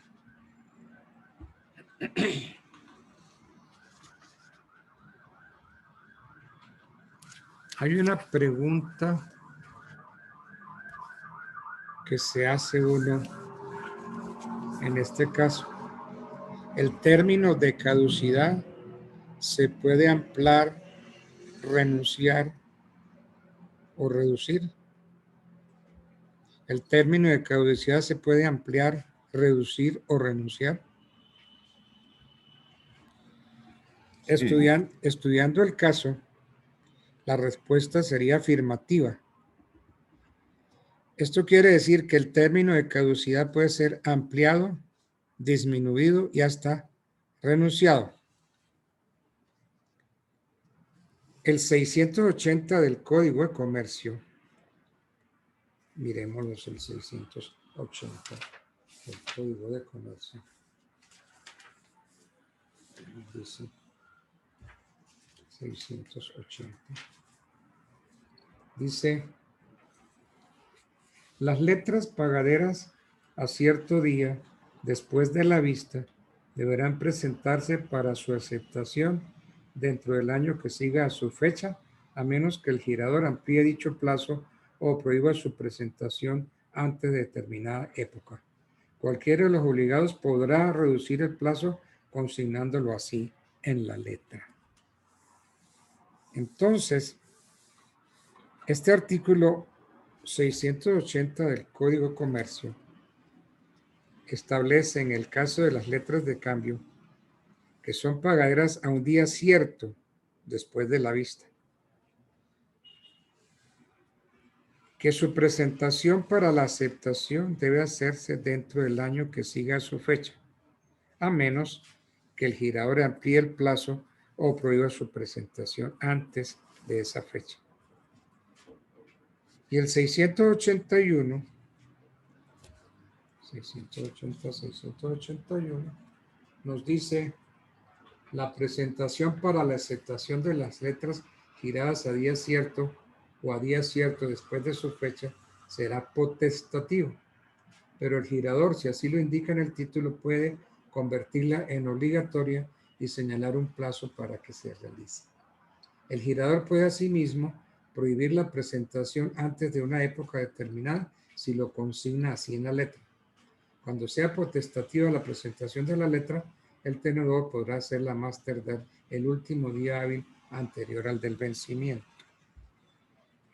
Hay una pregunta que se hace uno en este caso. ¿El término de caducidad se puede ampliar, renunciar o reducir? ¿El término de caducidad se puede ampliar, reducir o renunciar? Sí. Estudiando el caso, la respuesta sería afirmativa. Esto quiere decir que el término de caducidad puede ser ampliado, disminuido y hasta renunciado. El 680 del Código de Comercio, miremoslos el 680 del Código de Comercio, dice 680, dice: las letras pagaderas a cierto día después de la vista deberán presentarse para su aceptación dentro del año que siga a su fecha, a menos que el girador amplíe dicho plazo o prohíba su presentación antes de determinada época. Cualquiera de los obligados podrá reducir el plazo consignándolo así en la letra. Entonces, este artículo 680 del Código de Comercio establece en el caso de las letras de cambio que son pagaderas a un día cierto después de la vista, que su presentación para la aceptación debe hacerse dentro del año que siga su fecha, a menos que el girador amplíe el plazo o prohíba su presentación antes de esa fecha. Y el 681 nos dice: la presentación para la aceptación de las letras giradas a día cierto o a día cierto después de su fecha será potestativo, pero el girador, si así lo indica en el título, puede convertirla en obligatoria y señalar un plazo para que se realice. El girador puede asimismo prohibir la presentación antes de una época determinada si lo consigna así en la letra. Cuando sea potestativa la presentación de la letra, el tenedor podrá hacerla más tardar el último día hábil anterior al del vencimiento.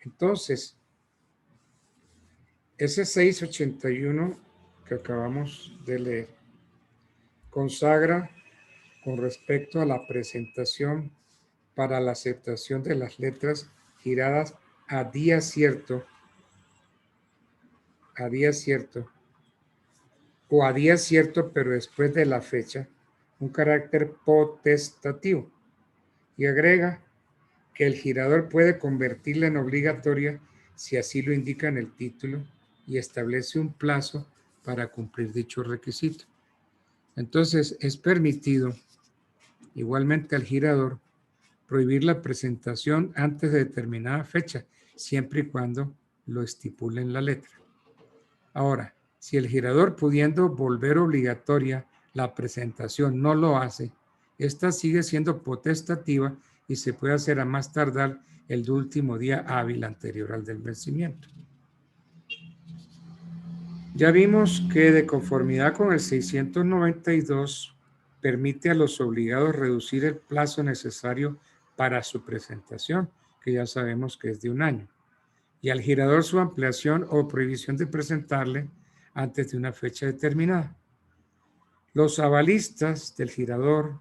Entonces, ese 681 que acabamos de leer consagra con respecto a la presentación para la aceptación de las letras giradas a día cierto, o a día cierto pero después de la fecha, un carácter potestativo, y agrega que el girador puede convertirla en obligatoria si así lo indica en el título y establece un plazo para cumplir dicho requisito. Entonces, es permitido igualmente al girador prohibir la presentación antes de determinada fecha, siempre y cuando lo estipule en la letra. Ahora, si el girador, pudiendo volver obligatoria la presentación, no lo hace, esta sigue siendo potestativa y se puede hacer a más tardar el último día hábil anterior al del vencimiento. Ya vimos que, de conformidad con el 692, permite a los obligados reducir el plazo necesario para su presentación, que ya sabemos que es de 1 año, y al girador su ampliación o prohibición de presentarle antes de una fecha determinada. Los avalistas del girador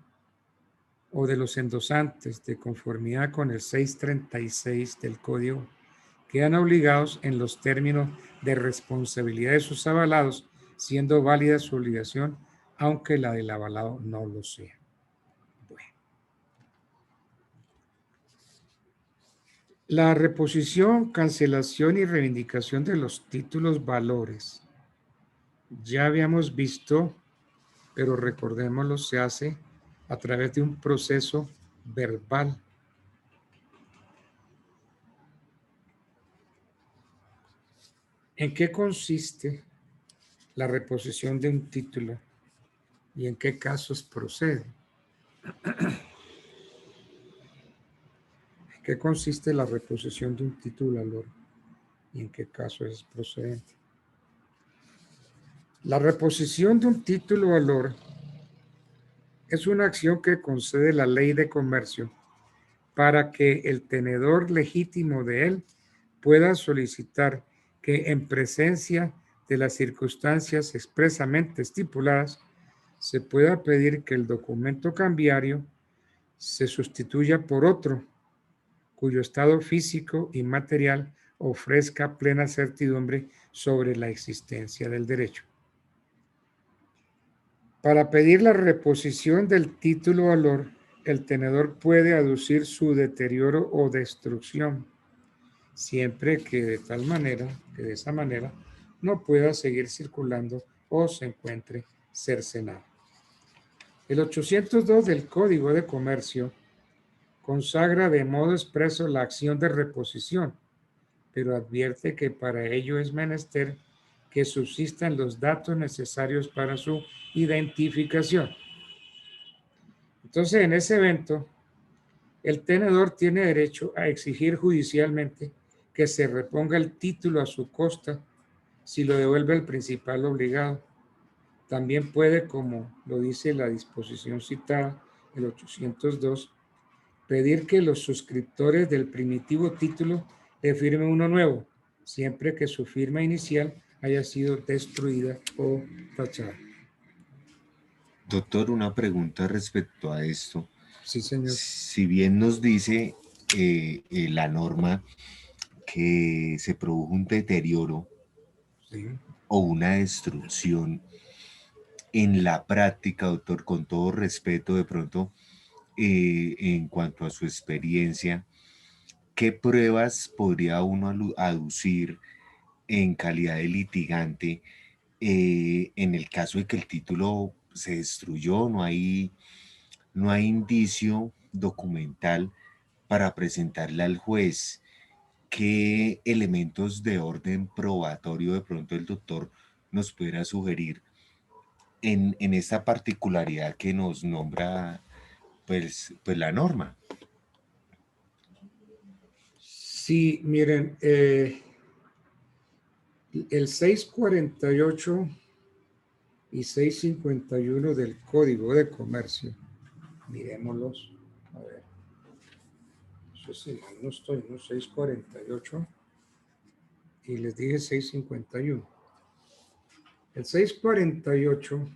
o de los endosantes, de conformidad con el 636 del Código, quedan obligados en los términos de responsabilidad de sus avalados, siendo válida su obligación, aunque la del avalado no lo sea. Bueno. La reposición, cancelación y reivindicación de los títulos valores. Ya habíamos visto, pero recordémoslo, se hace a través de un proceso verbal. ¿En qué consiste la reposición de un título y en qué casos procede? ¿En qué consiste la reposición de un título valor y en qué caso es procedente? La reposición de un título valor es una acción que concede la ley de comercio para que el tenedor legítimo de él pueda solicitar que, en presencia de las circunstancias expresamente estipuladas, se pueda pedir que el documento cambiario se sustituya por otro cuyo estado físico y material ofrezca plena certidumbre sobre la existencia del derecho. Para pedir la reposición del título valor, el tenedor puede aducir su deterioro o destrucción, siempre que de esa manera no pueda seguir circulando o se encuentre cercenado. El 802 del Código de Comercio consagra de modo expreso la acción de reposición, pero advierte que para ello es menester que subsistan los datos necesarios para su identificación. Entonces, en ese evento, el tenedor tiene derecho a exigir judicialmente que se reponga el título a su costa si lo devuelve el principal obligado. También puede, como lo dice la disposición citada, el 802, pedir que los suscriptores del primitivo título le firmen uno nuevo, siempre que su firma inicial haya sido destruida o tachada. Doctor, una pregunta respecto a esto. Sí, señor. Si bien nos dice la norma que se produjo un deterioro Sí. o una destrucción en la práctica, doctor, con todo respeto, de pronto, en cuanto a su experiencia, ¿qué pruebas podría uno aducir en calidad de litigante en el caso de que el título se destruyó? No hay indicio documental para presentarle al juez. ¿Qué elementos de orden probatorio de pronto el doctor nos pudiera sugerir en esta particularidad que nos nombra pues la norma? Sí, miren, el 648 y 651 del Código de Comercio, miremoslos, a ver, eso sí, no estoy, ¿no? 648 y les dije 651. El 648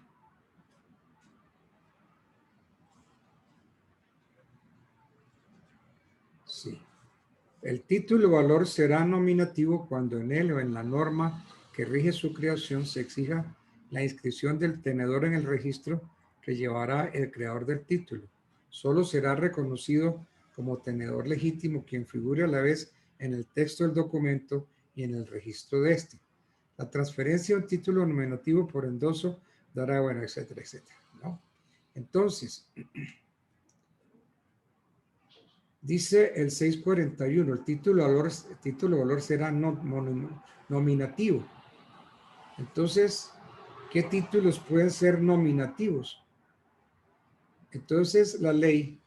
sí. El título o valor será nominativo cuando en él o en la norma que rige su creación se exija la inscripción del tenedor en el registro que llevará el creador del título. Solo será reconocido como tenedor legítimo quien figure a la vez en el texto del documento y en el registro de este. La transferencia de un título nominativo por endoso dará, bueno, etcétera, etcétera, ¿no? Entonces, dice el 641, el título de valor será nominativo. Entonces, ¿qué títulos pueden ser nominativos? Entonces, la ley,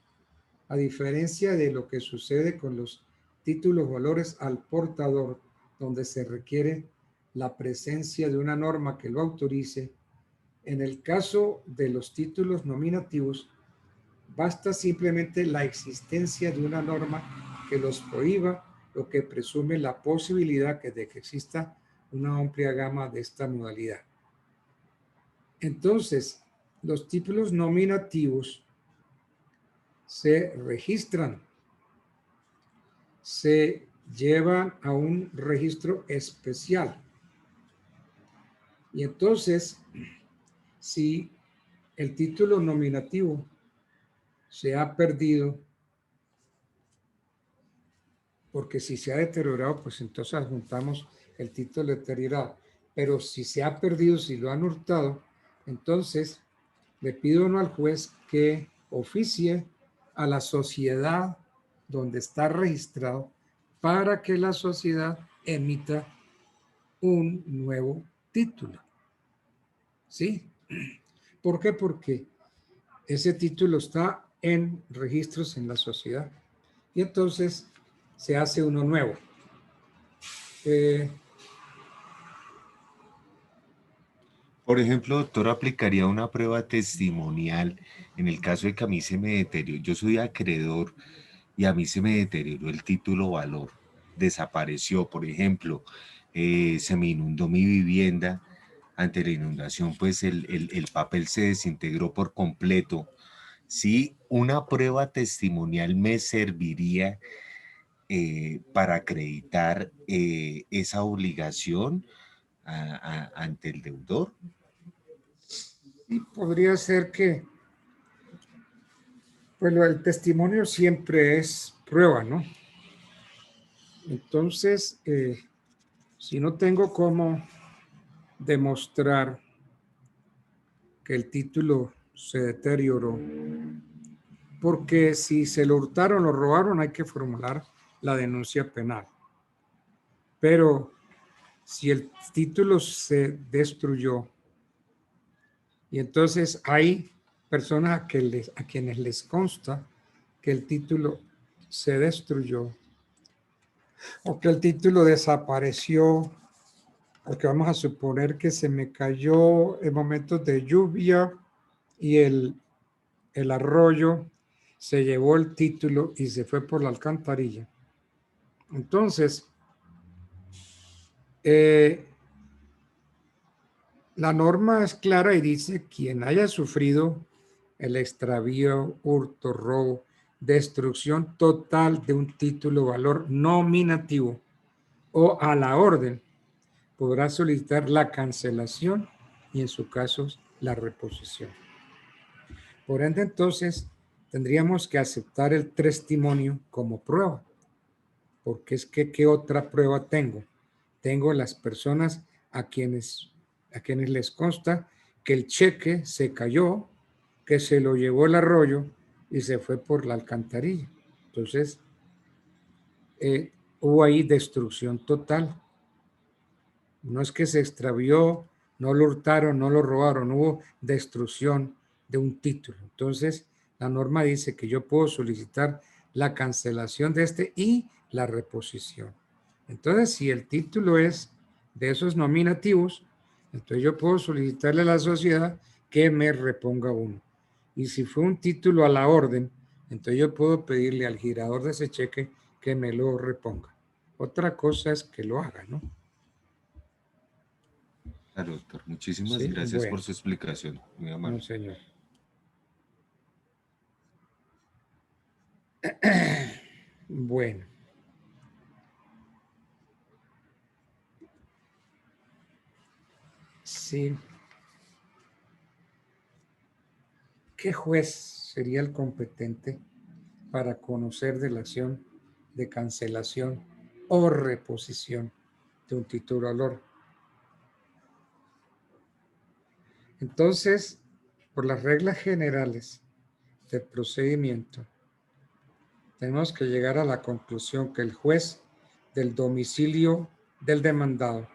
a diferencia de lo que sucede con los títulos valores al portador, donde se requiere la presencia de una norma que lo autorice, en el caso de los títulos nominativos, basta simplemente la existencia de una norma que los prohíba, lo que presume la posibilidad de que exista una amplia gama de esta modalidad. Entonces, los títulos nominativos se registran, se llevan a un registro especial. Y entonces, si el título nominativo se ha perdido, porque si se ha deteriorado, pues entonces adjuntamos el título deteriorado. Pero si se ha perdido, si lo han hurtado, entonces le pido uno al juez que oficie a la sociedad donde está registrado para que la sociedad emita un nuevo título. ¿Sí? ¿Por qué? Porque ese título está en registros en la sociedad. Y entonces se hace uno nuevo. Por ejemplo, doctor, aplicaría una prueba testimonial en el caso de que a mí se me deterioró. Yo soy acreedor y a mí se me deterioró el título valor. Desapareció, por ejemplo, se me inundó mi vivienda. Ante la inundación, pues el papel se desintegró por completo. Sí, una prueba testimonial me serviría para acreditar esa obligación ante el deudor. Y podría ser que, pues el testimonio siempre es prueba, ¿no? Entonces, si no tengo cómo demostrar que el título se deterioró, porque si se lo hurtaron, lo robaron, hay que formular la denuncia penal. Pero si el título se destruyó y entonces hay personas a quienes les consta que el título se destruyó o que el título desapareció, porque vamos a suponer que se me cayó en momentos de lluvia y el arroyo se llevó el título y se fue por la alcantarilla. Entonces, la norma es clara y dice: quien haya sufrido el extravío, hurto, robo, destrucción total de un título valor nominativo o a la orden, podrá solicitar la cancelación y en su caso la reposición. Por ende, entonces, tendríamos que aceptar el testimonio como prueba, porque es que ¿qué otra prueba tengo? Tengo las personas a quienes les consta que el cheque se cayó, que se lo llevó el arroyo y se fue por la alcantarilla. Entonces, hubo ahí destrucción total. No es que se extravió, no lo hurtaron, no lo robaron, hubo destrucción de un título. Entonces, la norma dice que yo puedo solicitar la cancelación de este y la reposición. Entonces, si el título es de esos nominativos, entonces yo puedo solicitarle a la sociedad que me reponga uno. Y si fue un título a la orden, entonces yo puedo pedirle al girador de ese cheque que me lo reponga. Otra cosa es que lo haga, ¿no? Claro, doctor. Muchísimas Sí, gracias por bueno, su explicación. Muy no, amable. señor. Bueno, sí. ¿Qué juez sería el competente para conocer de la acción de cancelación o reposición de un título al orden? Entonces, por las reglas generales del procedimiento, tenemos que llegar a la conclusión que el juez del domicilio del demandado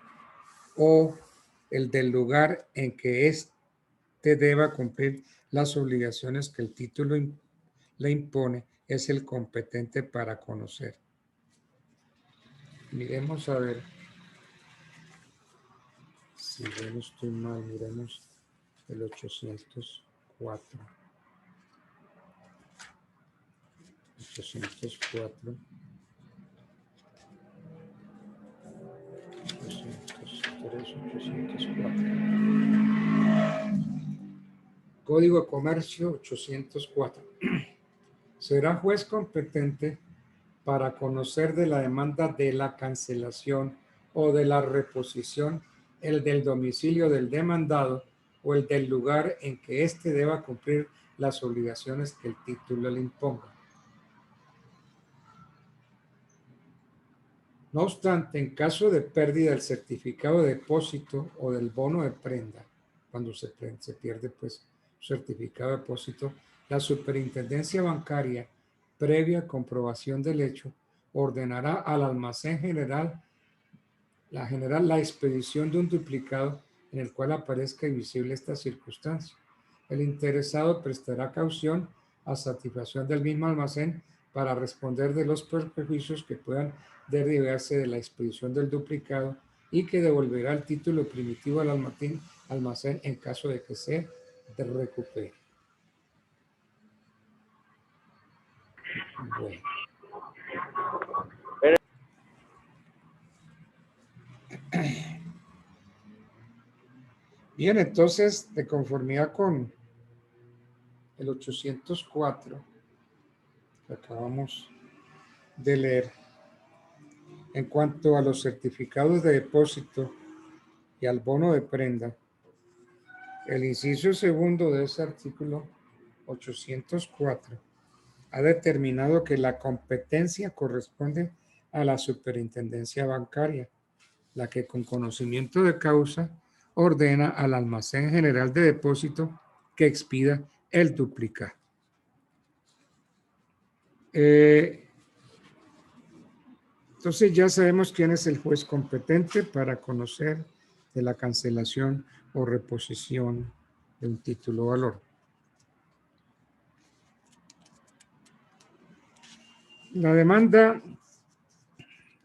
o el del lugar en que éste deba cumplir las obligaciones que el título le impone es el competente para conocer. Miremos a ver si yo no estoy mal, miremos el 804. 804. 803, 804. Código de Comercio 804. Será juez competente para conocer de la demanda de la cancelación o de la reposición el del domicilio del demandado o el del lugar en que éste deba cumplir las obligaciones que el título le imponga. No obstante, en caso de pérdida del certificado de depósito o del bono de prenda, cuando se pierde pues certificado de depósito, la superintendencia bancaria, previa comprobación del hecho, ordenará al almacén general la expedición de un duplicado en el cual aparezca visible esta circunstancia. El interesado prestará caución a satisfacción del mismo almacén para responder de los perjuicios que puedan derivarse de la expedición del duplicado y que devolverá el título primitivo al almacén en caso de que se recupere. Bueno. Bien, entonces, de conformidad con el 804 que acabamos de leer, en cuanto a los certificados de depósito y al bono de prenda, el inciso segundo de ese artículo 804 ha determinado que la competencia corresponde a la superintendencia bancaria, la que con conocimiento de causa ordena al almacén general de depósito que expida el duplicado. Entonces ya sabemos quién es el juez competente para conocer de la cancelación o reposición de un título o valor. La demanda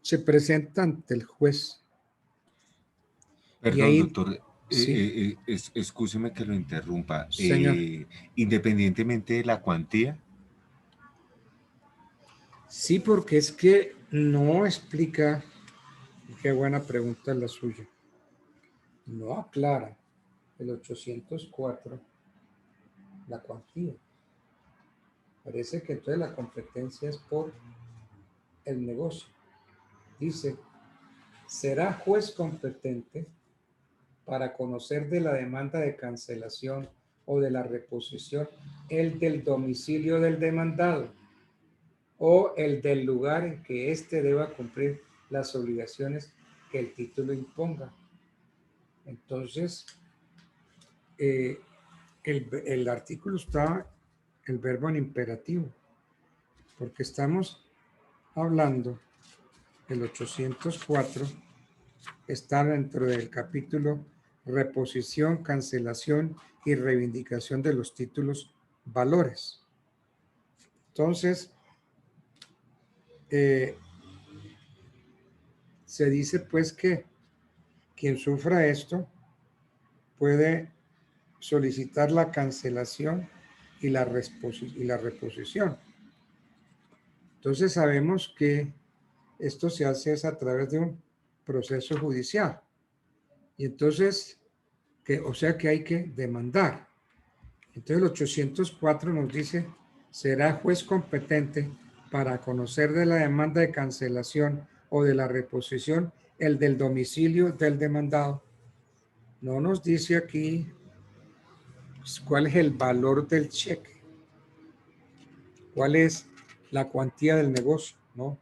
se presenta ante el juez. Y Perdón, ahí, doctor, sí, excúseme que lo interrumpa. señor. Independientemente de la cuantía, Sí, porque es que no explica, qué buena pregunta es la suya, no aclara el 804 la cuantía. Parece que entonces la competencia es por el negocio. Dice será juez competente para conocer de la demanda de cancelación o de la reposición el del domicilio del demandado o el del lugar en que éste deba cumplir las obligaciones que el título imponga. Entonces, el artículo está el verbo en imperativo, porque estamos hablando, el 804 está dentro del capítulo reposición, cancelación y reivindicación de los títulos valores. Entonces, se dice pues que quien sufra esto puede solicitar la cancelación y la reposición. Entonces sabemos que esto se hace es a través de un proceso judicial. Y entonces, o sea que hay que demandar. Entonces el 804 nos dice, será juez competente para conocer de la demanda de cancelación o de la reposición el del domicilio del demandado. No nos dice aquí pues, cuál es el valor del cheque, cuál es la cuantía del negocio, ¿no?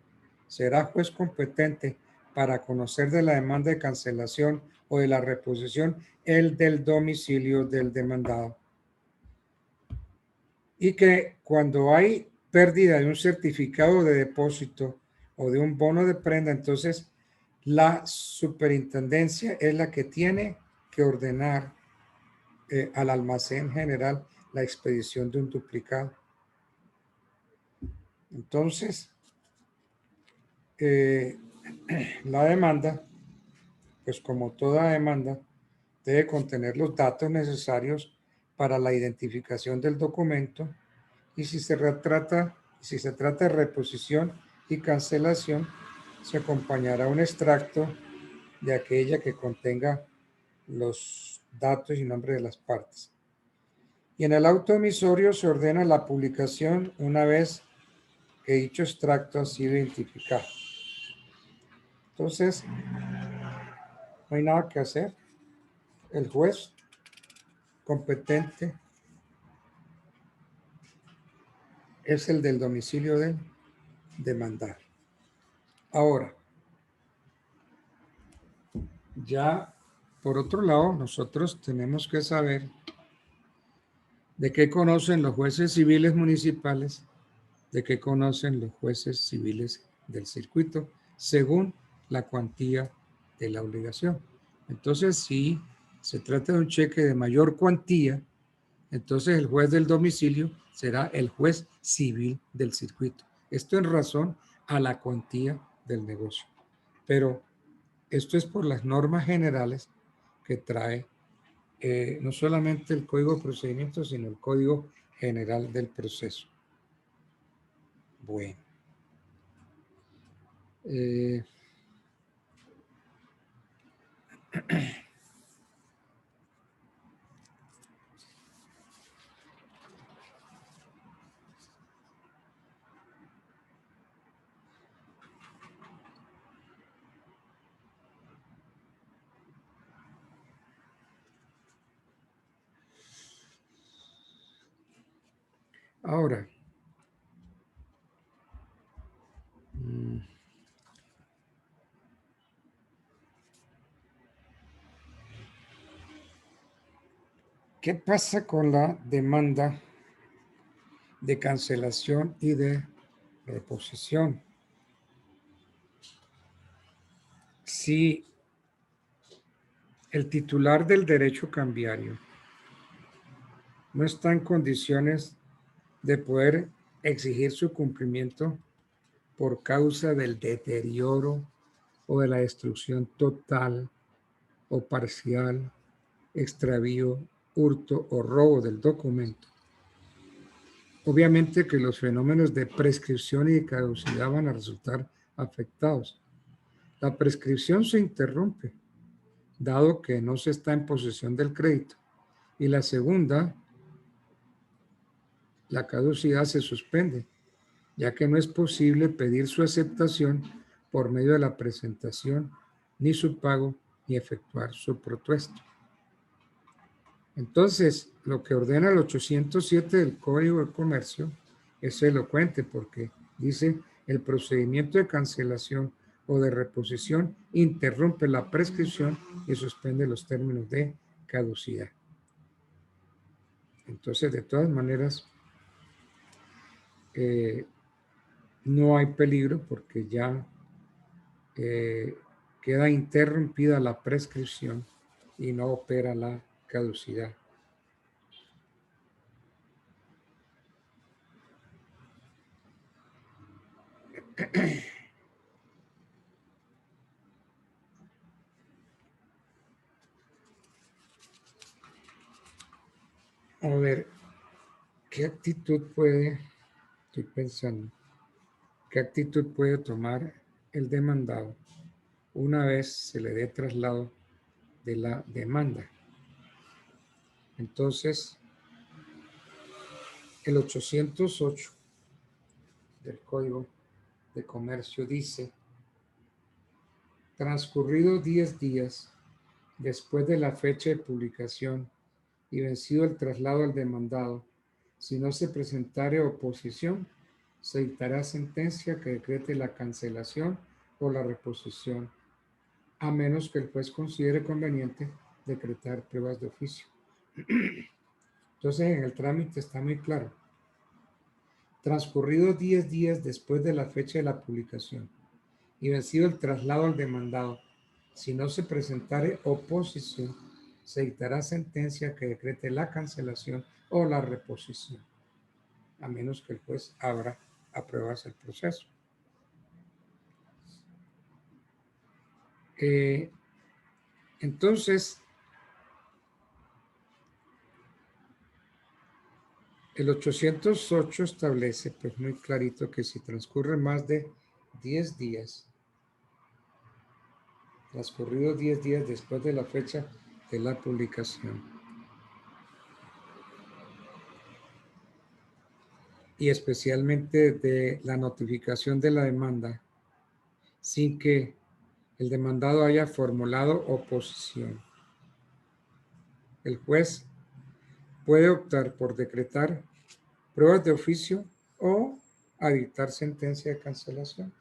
Será juez competente para conocer de la demanda de cancelación o de la reposición el del domicilio del demandado. Y que cuando hay pérdida de un certificado de depósito o de un bono de prenda, entonces la superintendencia es la que tiene que ordenar al almacén general la expedición de un duplicado. Entonces, la demanda, pues como toda demanda, debe contener los datos necesarios para la identificación del documento y si se trata de reposición y cancelación, se acompañará un extracto de aquella que contenga los datos y nombre de las partes. Y en el auto emisorio se ordena la publicación una vez que dicho extracto ha sido identificado. Entonces, no hay nada que hacer. El juez competente es el del domicilio del demandado. Ahora, ya por otro lado, nosotros tenemos que saber de qué conocen los jueces civiles municipales, de qué conocen los jueces civiles del circuito, según la cuantía de la obligación. Entonces, si se trata de un cheque de mayor cuantía, entonces el juez del domicilio será el juez civil del circuito. Esto en razón a la cuantía del negocio. Pero esto es por las normas generales que trae no solamente el Código de Procedimientos, sino el Código General del Proceso. Bueno. Ahora, ¿qué pasa con la demanda de cancelación y de reposición? Si el titular del derecho cambiario no está en condiciones de poder exigir su cumplimiento por causa del deterioro o de la destrucción total o parcial, extravío, hurto o robo del documento. Obviamente que los fenómenos de prescripción y de caducidad van a resultar afectados. La prescripción se interrumpe, dado que no se está en posesión del crédito. Y la segunda, la caducidad se suspende, ya que no es posible pedir su aceptación por medio de la presentación ni su pago, ni efectuar su protesto. Entonces, lo que ordena el 807 del Código de Comercio es elocuente porque dice: el procedimiento de cancelación o de reposición interrumpe la prescripción y suspende los términos de caducidad. Entonces, de todas maneras, no hay peligro porque ya queda interrumpida la prescripción y no opera la caducidad. A ver, ¿qué actitud puede, estoy pensando, qué actitud puede tomar el demandado una vez se le dé traslado de la demanda? Entonces, el 808 del Código de Comercio dice: transcurridos 10 días después de la fecha de publicación y vencido el traslado al demandado, si no se presentare oposición, se dictará sentencia que decrete la cancelación o la reposición, a menos que el juez considere conveniente decretar pruebas de oficio. Entonces, en el trámite está muy claro. Transcurridos 10 días después de la fecha de la publicación y vencido el traslado al demandado, si no se presentare oposición, se dictará sentencia que decrete la cancelación o la reposición, a menos que el juez abra a pruebas el proceso. Entonces, el 808 establece pues muy clarito que si transcurre más de 10 días, transcurridos 10 días después de la fecha de la publicación, y especialmente de la notificación de la demanda, sin que el demandado haya formulado oposición, el juez puede optar por decretar pruebas de oficio o a dictar sentencia de cancelación,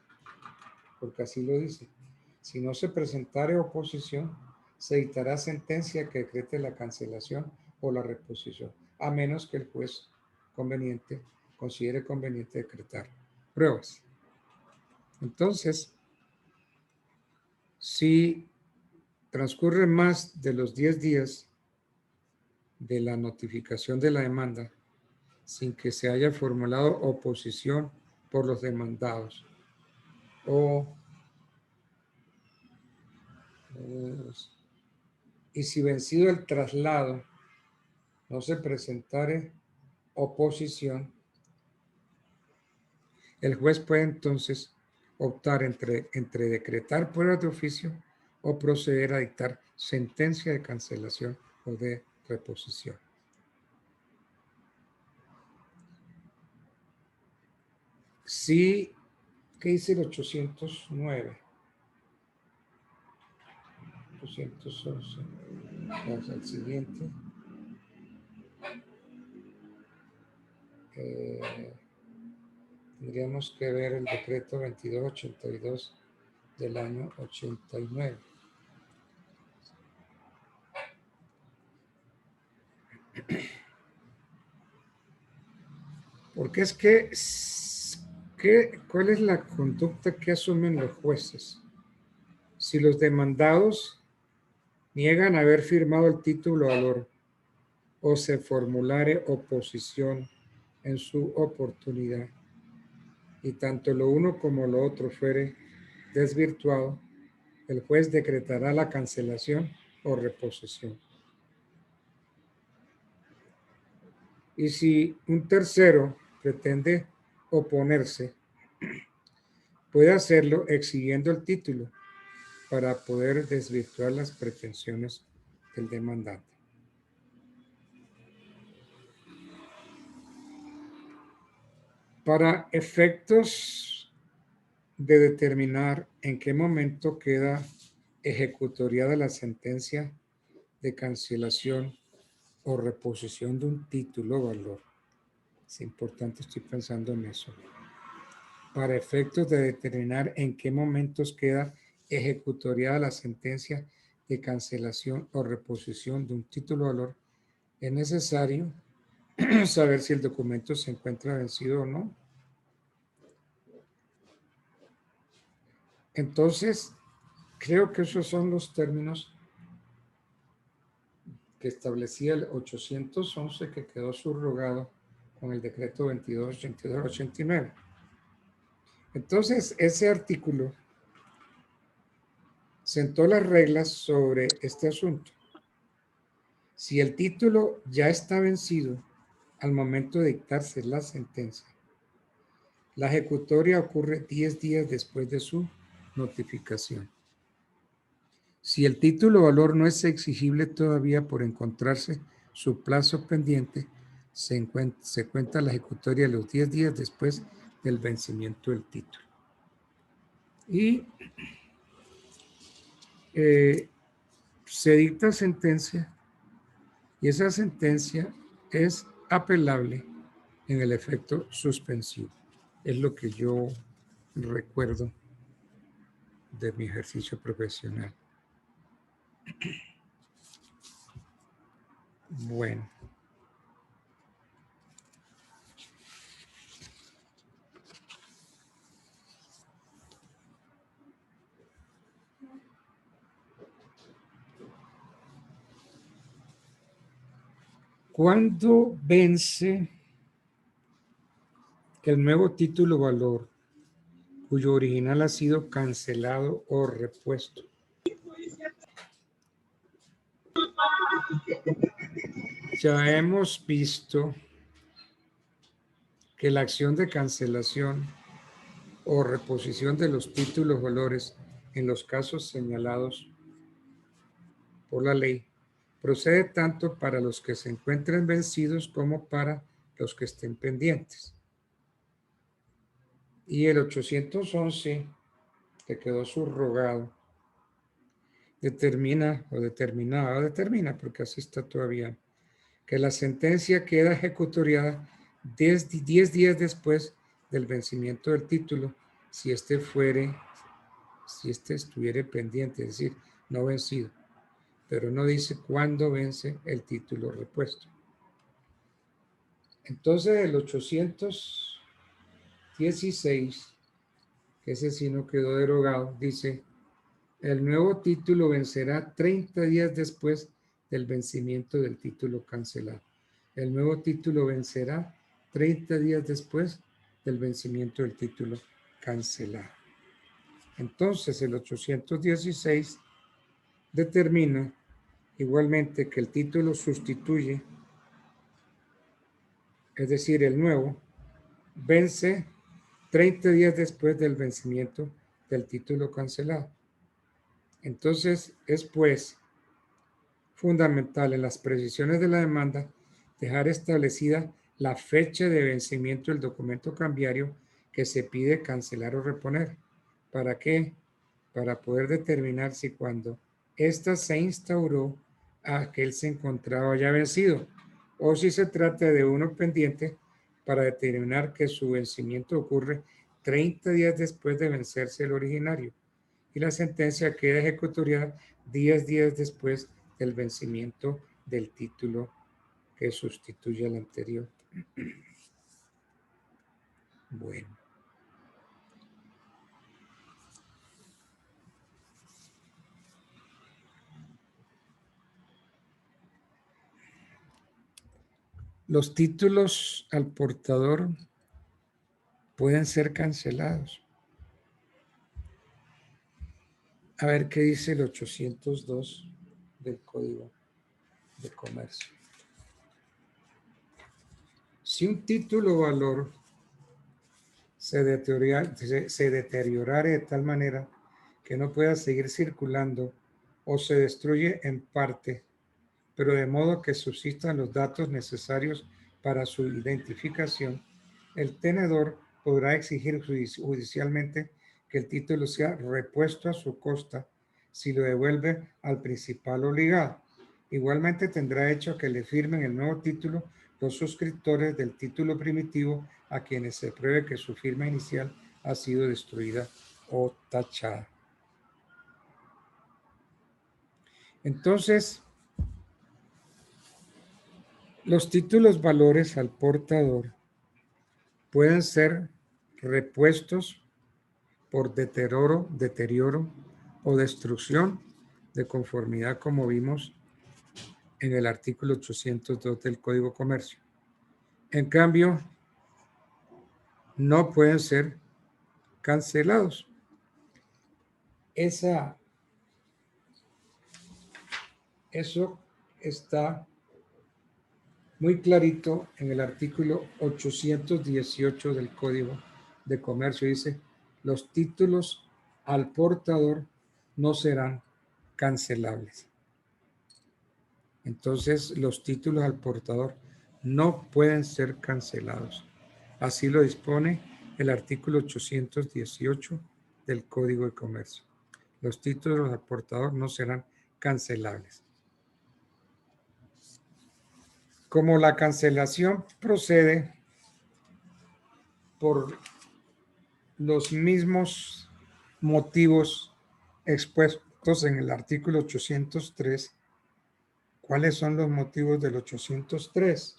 porque así lo dice. Si no se presentare oposición, se dictará sentencia que decrete la cancelación o la reposición, a menos que el juez considere conveniente decretar pruebas. Entonces, si transcurren más de los 10 días de la notificación de la demanda sin que se haya formulado oposición por los demandados y si vencido el traslado no se presentare oposición, el juez puede entonces optar entre decretar pruebas de oficio o proceder a dictar sentencia de cancelación o de reposición. Sí, ¿qué dice el 809? 811. Vamos al siguiente. Tendríamos que ver el decreto 2282 del año 89. Porque es que, ¿cuál es la conducta que asumen los jueces? Si los demandados niegan haber firmado el título de valor o se formulare oposición en su oportunidad y tanto lo uno como lo otro fuere desvirtuado, el juez decretará la cancelación o reposición. Y si un tercero pretende oponerse, puede hacerlo exhibiendo el título para poder desvirtuar las pretensiones del demandante. Para efectos de determinar en qué momento queda ejecutoriada la sentencia de cancelación o reposición de un título o valor. Es importante, estoy pensando en eso. Para efectos de determinar en qué momentos queda ejecutoriada la sentencia de cancelación o reposición de un título o valor, es necesario saber si el documento se encuentra vencido o no. Entonces, creo que esos son los términos que establecía el 811, que quedó subrogado con el decreto 2282-89. Entonces, ese artículo sentó las reglas sobre este asunto. Si el título ya está vencido al momento de dictarse la sentencia, la ejecutoria ocurre 10 días después de su notificación. Si el título o valor no es exigible todavía por encontrarse su plazo pendiente, se cuenta la ejecutoria los 10 días después del vencimiento del título. Y se dicta sentencia y esa sentencia es apelable en el efecto suspensivo. Es lo que yo recuerdo de mi ejercicio profesional. Bueno. ¿Cuándo vence el nuevo título o valor cuyo original ha sido cancelado o repuesto? Ya hemos visto que la acción de cancelación o reposición de los títulos o valores en los casos señalados por la ley procede tanto para los que se encuentren vencidos como para los que estén pendientes. Y el 811, que quedó subrogado, determina, porque así está todavía, que la sentencia queda ejecutoriada 10 días después del vencimiento del título, si este estuviera pendiente, es decir, no vencido, pero no dice cuándo vence el título repuesto. Entonces el 816, que ese sí no quedó derogado, dice: el nuevo título vencerá 30 días después del vencimiento del título cancelado. El nuevo título vencerá 30 días después del vencimiento del título cancelado. Entonces, el 816 determina igualmente que el título sustituye, es decir, el nuevo, vence 30 días después del vencimiento del título cancelado. Entonces, es pues fundamental en las precisiones de la demanda dejar establecida la fecha de vencimiento del documento cambiario que se pide cancelar o reponer. ¿Para qué? Para poder determinar si cuando ésta se instauró aquel se encontraba ya vencido o si se trata de uno pendiente, para determinar que su vencimiento ocurre 30 días después de vencerse el originario y la sentencia queda ejecutoriada 10 días después del vencimiento del título que sustituye al anterior. Bueno. Los títulos al portador pueden ser cancelados. A ver qué dice el 802 del Código de Comercio. Si un título o valor se deteriorare de tal manera que no pueda seguir circulando o se destruye en parte, pero de modo que subsistan los datos necesarios para su identificación, el tenedor podrá exigir judicialmente que el título sea repuesto a su costa si lo devuelve al principal obligado. Igualmente tendrá derecho a que le firmen el nuevo título los suscriptores del título primitivo a quienes se pruebe que su firma inicial ha sido destruida o tachada. Entonces, los títulos valores al portador pueden ser repuestos por deterioro o destrucción de conformidad, como vimos en el artículo 802 del Código de Comercio. En cambio, no pueden ser cancelados. Eso está muy clarito en el artículo 818 del Código de Comercio. Dice, los títulos al portador no serán cancelables. Entonces, los títulos al portador no pueden ser cancelados. Así lo dispone el artículo 818 del Código de Comercio. Los títulos al portador no serán cancelables. Como la cancelación procede por los mismos motivos expuestos en el artículo 803, ¿cuáles son los motivos del 803?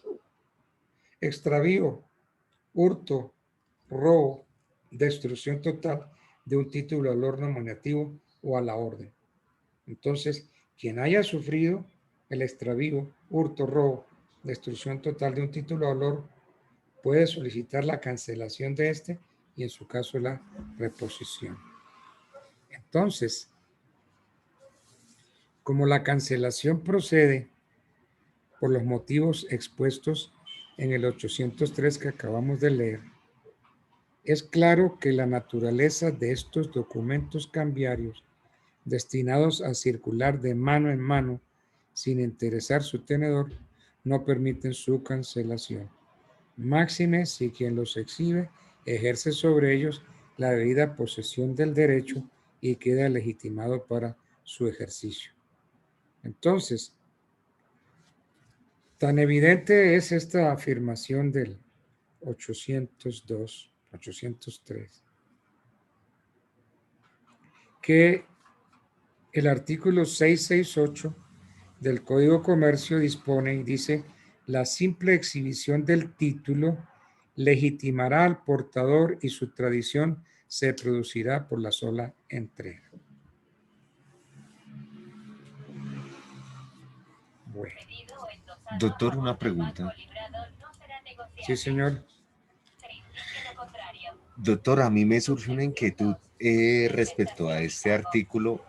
Extravío, hurto, robo, destrucción total de un título al valor nominativo o a la orden. Entonces, quien haya sufrido el extravío, hurto, robo, destrucción total de un título al valor puede solicitar la cancelación de este y en su caso la reposición. Entonces, como la cancelación procede por los motivos expuestos en el 803 que acabamos de leer, es claro que la naturaleza de estos documentos cambiarios destinados a circular de mano en mano sin interesar su tenedor no permiten su cancelación. Máxime si quien los exhibe ejerce sobre ellos la debida posesión del derecho y queda legitimado para su ejercicio. Entonces, tan evidente es esta afirmación del 802, 803, que el artículo 668 del Código de Comercio dispone y dice, la simple exhibición del título legitimará al portador y su tradición se producirá por la sola entrega. Bueno. Doctor, una pregunta. Sí, señor. Doctor, a mí me surge una inquietud respecto a este artículo,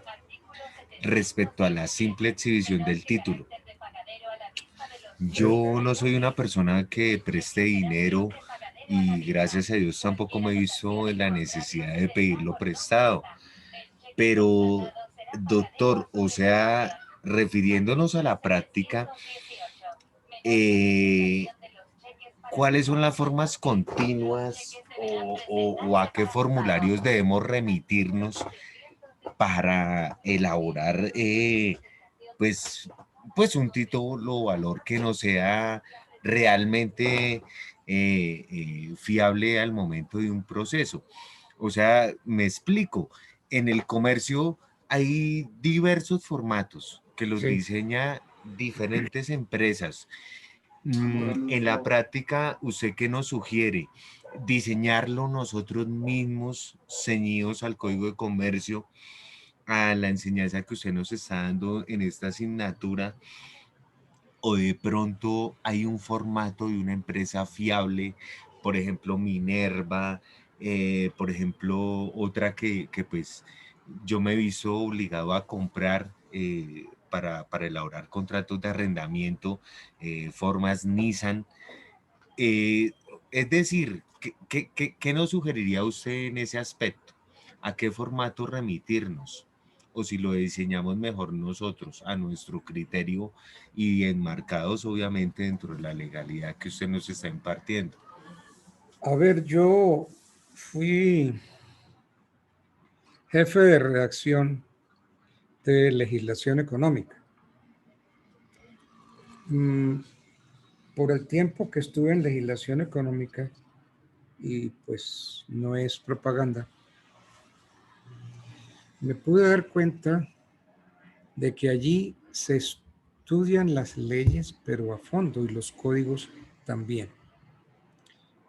respecto a la simple exhibición del título. Yo no soy una persona que preste dinero y gracias a Dios tampoco me hizo la necesidad de pedirlo prestado. Pero, doctor, o sea, refiriéndonos a la práctica, ¿cuáles son las formas continuas o a qué formularios debemos remitirnos para elaborar pues un título o valor que no sea realmente fiable al momento de un proceso? O sea, me explico, en el comercio hay diversos formatos que los Sí. diseña diferentes empresas. En la práctica, ¿usted qué nos sugiere? ¿Diseñarlo nosotros mismos, ceñidos al Código de Comercio, a la enseñanza que usted nos está dando en esta asignatura? ¿O de pronto hay un formato de una empresa fiable, por ejemplo Minerva, por ejemplo otra que pues yo me he visto obligado a comprar para elaborar contratos de arrendamiento, formas Nissan? Eh, es decir, ¿qué nos sugeriría usted en ese aspecto? ¿A qué formato remitirnos? O si lo diseñamos mejor nosotros, a nuestro criterio y enmarcados obviamente dentro de la legalidad que usted nos está impartiendo. A ver, yo fui jefe de redacción de legislación económica. Por el tiempo que estuve en legislación económica, y pues no es propaganda, me pude dar cuenta de que allí se estudian las leyes, pero a fondo, y los códigos también.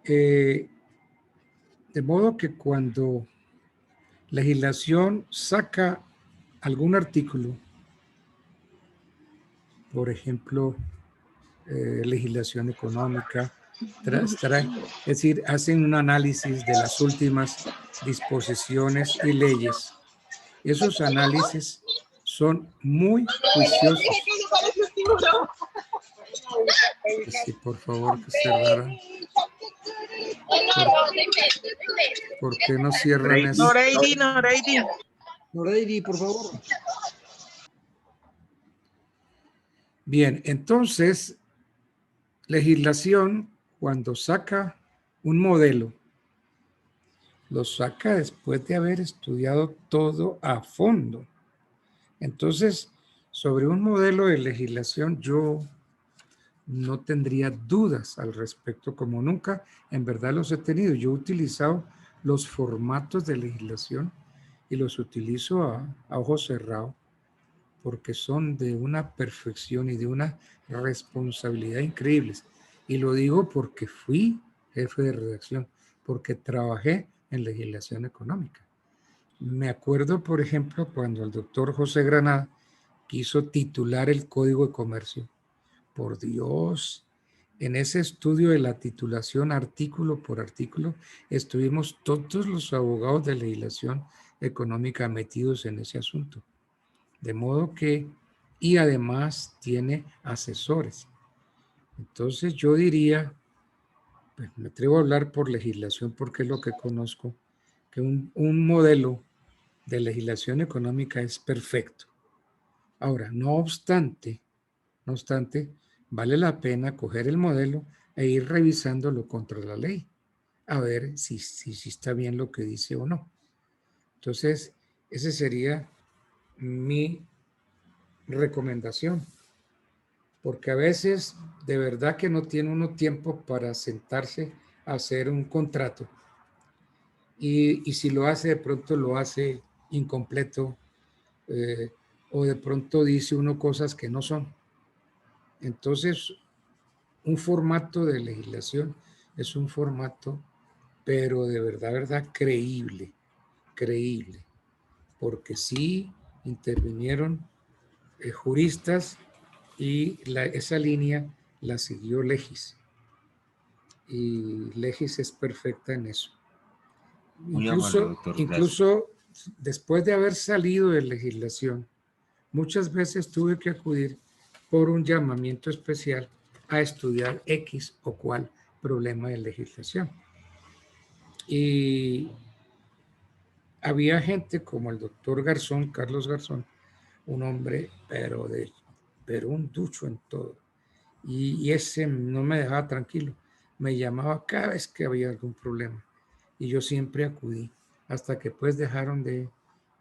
De modo que cuando legislación saca algún artículo, por ejemplo, legislación económica, es decir, hacen un análisis de las últimas disposiciones y leyes. Esos análisis son muy juiciosos. Sí, por favor, que cerraran. ¿Por qué no cierran eso? Noreidi, por favor. Bien, entonces, legislación, cuando saca un modelo, lo saca después de haber estudiado todo a fondo. Entonces, sobre un modelo de legislación, yo no tendría dudas al respecto, como nunca en verdad los he tenido. Yo he utilizado los formatos de legislación y los utilizo a ojo cerrado, porque son de una perfección y de una responsabilidad increíbles. Y lo digo porque fui jefe de redacción, porque trabajé en legislación económica. Me acuerdo, por ejemplo, cuando el doctor José Granada quiso titular el Código de Comercio. Por Dios, en ese estudio de la titulación artículo por artículo, estuvimos todos los abogados de legislación económica metidos en ese asunto. De modo que, y además tiene asesores. Entonces yo diría, pues me atrevo a hablar por legislación porque es lo que conozco, que un modelo de legislación económica es perfecto. Ahora, no obstante, vale la pena coger el modelo e ir revisándolo contra la ley, a ver si está bien lo que dice o no. Entonces, ese sería mi recomendación, porque a veces de verdad que no tiene uno tiempo para sentarse a hacer un contrato y si lo hace de pronto lo hace incompleto o de pronto dice uno cosas que no son. Entonces un formato de legislación es un formato pero de verdad creíble, porque sí intervinieron juristas y esa línea la siguió Legis. Y Legis es perfecta en eso. Muy amable, doctor. Incluso después de haber salido de legislación, muchas veces tuve que acudir por un llamamiento especial a estudiar X o cual problema de legislación. Y había gente como el doctor Garzón, Carlos Garzón, un hombre, pero un ducho en todo. Y ese no me dejaba tranquilo. Me llamaba cada vez que había algún problema. Y yo siempre acudí, hasta que pues dejaron de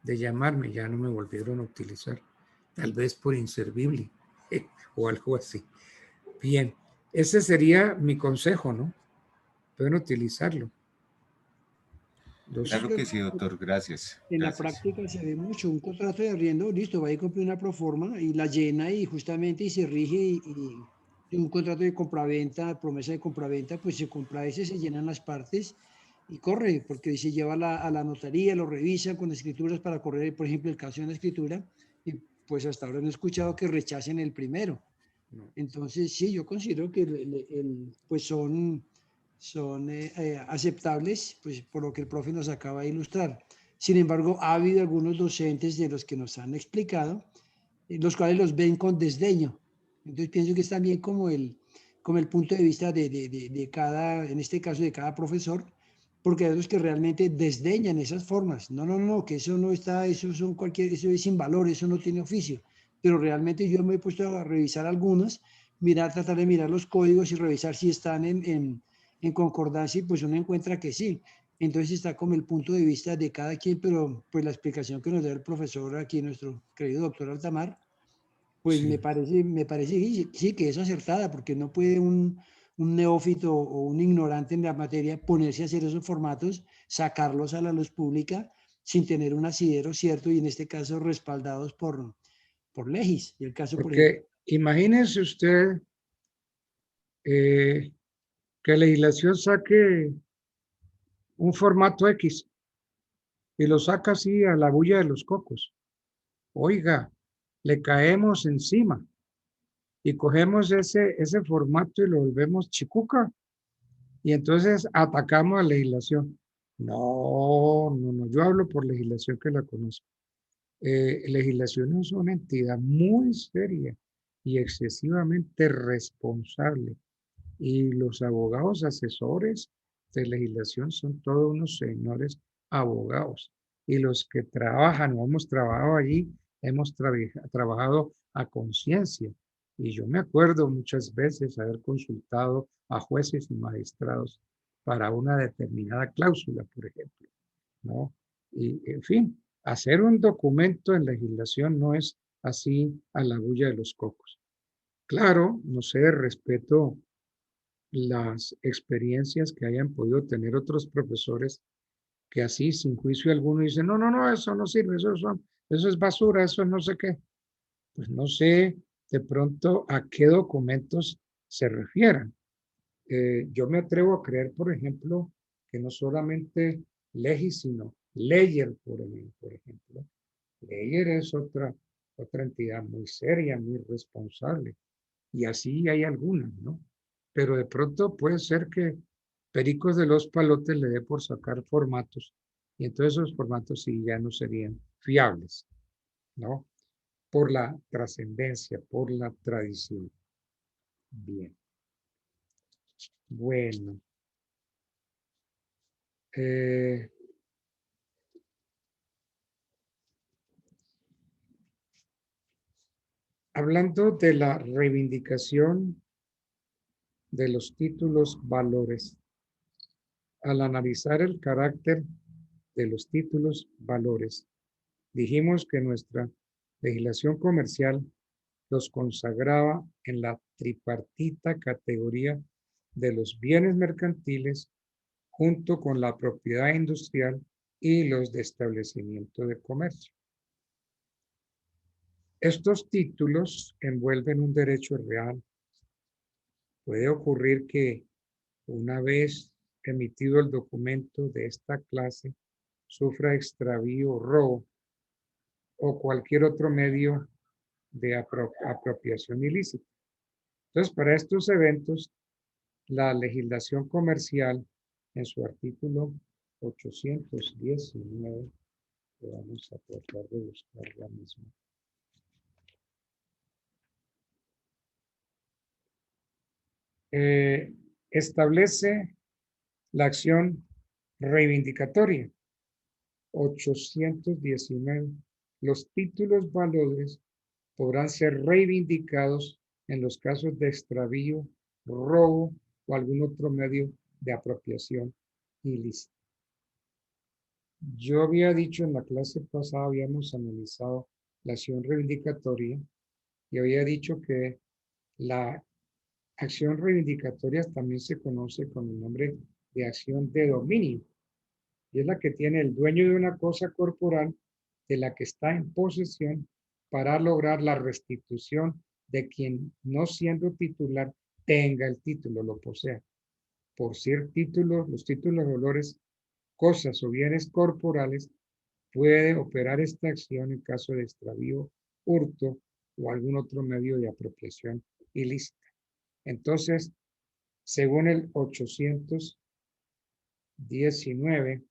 llamarme, ya no me volvieron a utilizar. Tal vez por inservible o algo así. Bien, ese sería mi consejo, ¿no? Pueden utilizarlo. Claro que sí, doctor, gracias. En la práctica se ve mucho, un contrato de arriendo, listo, va y compra una proforma y la llena y justamente y se rige y un contrato de compraventa, promesa de compraventa, pues se compra ese, se llenan las partes y corre, porque se lleva a la notaría, lo revisan con escrituras para correr, por ejemplo, el caso de una escritura, y pues hasta ahora no he escuchado que rechacen el primero. Entonces, sí, yo considero que pues son aceptables, pues por lo que el profe nos acaba de ilustrar. Sin embargo, ha habido algunos docentes de los que nos han explicado, los cuales los ven con desdeño. Entonces, pienso que es también como el punto de vista de cada, en este caso, de cada profesor, porque hay los que realmente desdeñan esas formas. No, que eso no está, eso es sin valor, eso no tiene oficio. Pero realmente yo me he puesto a revisar algunos, tratar de mirar los códigos y revisar si están en concordancia y pues uno encuentra que sí. Entonces está como el punto de vista de cada quien, pero pues la explicación que nos da el profesor aquí, nuestro querido doctor Altamar, pues Sí. me parece sí, sí, que es acertada, porque no puede un neófito o un ignorante en la materia ponerse a hacer esos formatos, sacarlos a la luz pública sin tener un asidero cierto y en este caso respaldados por Legis. Y el caso, por ejemplo, Porque imagínese usted eh, que legislación saque un formato X y lo saca así a la bulla de los cocos. Oiga, le caemos encima y cogemos ese formato y lo volvemos chicuca y entonces atacamos a legislación. No, no, no, yo hablo por legislación que la conozco. Legislación es una entidad muy seria y excesivamente responsable. Y los abogados asesores de legislación son todos unos señores abogados. Y los que trabajan o hemos trabajado allí, hemos trabajado a conciencia. Y yo me acuerdo muchas veces haber consultado a jueces y magistrados para una determinada cláusula, por ejemplo, ¿no? Y, en fin, hacer un documento en legislación no es así a la bulla de los cocos. Claro, no sé, respeto las experiencias que hayan podido tener otros profesores que así, sin juicio alguno, dicen, no, no, no, eso no sirve, eso es basura, eso no sé qué. Pues no sé de pronto a qué documentos se refieran. Yo me atrevo a creer, por ejemplo, que no solamente Legis, sino Leyer, por ejemplo. Leyer es otra entidad muy seria, muy responsable. Y así hay algunas, ¿no? Pero de pronto puede ser que Pericos de los Palotes le dé por sacar formatos y entonces esos formatos sí ya no serían fiables, ¿no? Por la trascendencia, por la tradición. Bien, bueno. eh, Hablando de la reivindicación de los títulos valores, al analizar el carácter de los títulos valores, dijimos que nuestra legislación comercial los consagraba en la tripartita categoría de los bienes mercantiles junto con la propiedad industrial y los de establecimiento de comercio. Estos títulos envuelven un derecho real. Puede ocurrir que una vez emitido el documento de esta clase sufra extravío o robo o cualquier otro medio de apropiación ilícita. Entonces, para estos eventos, la legislación comercial en su artículo 819, que vamos a tratar de buscar la misma. Establece la acción reivindicatoria. 819. Los títulos valores podrán ser reivindicados en los casos de extravío, robo o algún otro medio de apropiación ilícita. Yo había dicho en la clase pasada, habíamos analizado la acción reivindicatoria y había dicho que la acción reivindicatoria también se conoce con el nombre de acción de dominio y es la que tiene el dueño de una cosa corporal de la que está en posesión para lograr la restitución de quien no siendo titular tenga el título, lo posea. Por ser títulos, los títulos de valores, cosas o bienes corporales, puede operar esta acción en caso de extravío, hurto o algún otro medio de apropiación ilícita. Entonces, según el 819,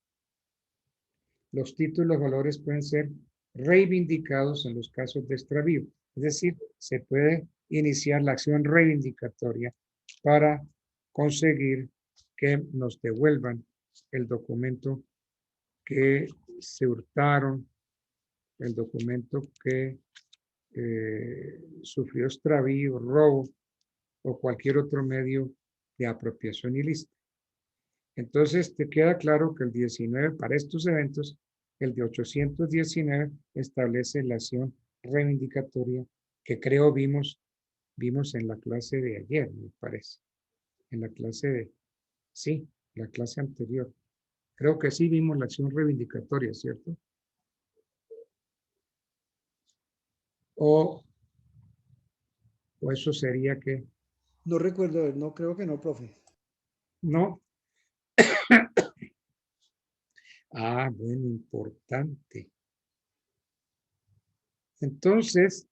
los títulos valores pueden ser reivindicados en los casos de extravío. Es decir, se puede iniciar la acción reivindicatoria para conseguir que nos devuelvan el documento que se hurtaron, el documento que sufrió extravío, robo o cualquier otro medio de apropiación ilícita. Entonces, te queda claro que el 19, para estos eventos, el de 819 establece la acción reivindicatoria que creo vimos en la clase de ayer, me parece. En la clase de, sí, la clase anterior. Creo que sí vimos la acción reivindicatoria, ¿cierto? O eso sería que, No recuerdo, no creo que no, profe. no. Ah, bueno, importante. Entonces,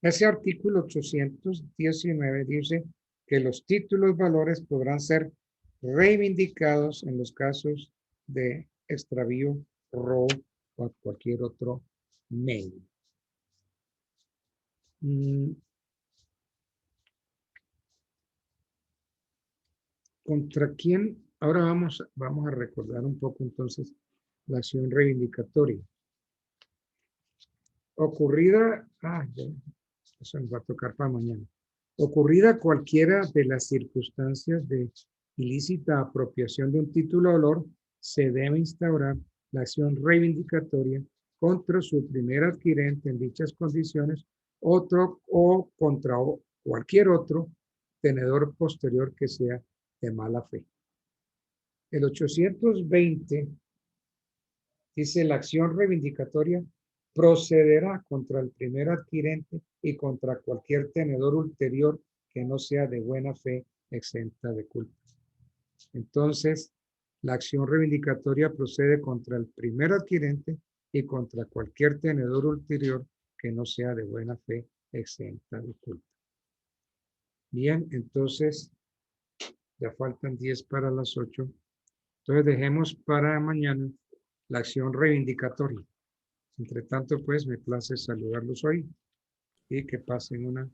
ese artículo 819 dice que los títulos valores podrán ser reivindicados en los casos de extravío, robo o cualquier otro medio. ¿Contra quién? Ahora vamos a recordar un poco entonces la acción reivindicatoria. Ocurrida, eso nos va a tocar para mañana. Ocurrida cualquiera de las circunstancias de ilícita apropiación de un título de valor, se debe instaurar la acción reivindicatoria contra su primer adquirente en dichas condiciones, o contra cualquier otro tenedor posterior que sea de mala fe. El 820 dice la acción reivindicatoria procederá contra el primer adquirente y contra cualquier tenedor ulterior que no sea de buena fe exenta de culpa. Entonces, la acción reivindicatoria procede contra el primer adquirente y contra cualquier tenedor ulterior que no sea de buena fe exenta de culpa. Bien, entonces, ya faltan 10 para las 8. Entonces, dejemos para mañana la acción reivindicatoria. Entre tanto, pues, me place saludarlos hoy y que pasen una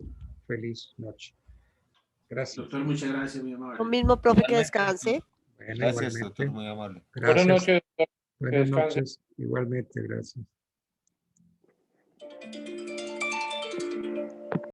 feliz noche. Gracias. Doctor, muchas gracias, muy amable. Lo mismo, profe, que descanse. Bueno, Gracias, igualmente. doctor, muy amable. Gracias. Buenas noches, doctor. Buenas Descanse. noches. Igualmente, gracias.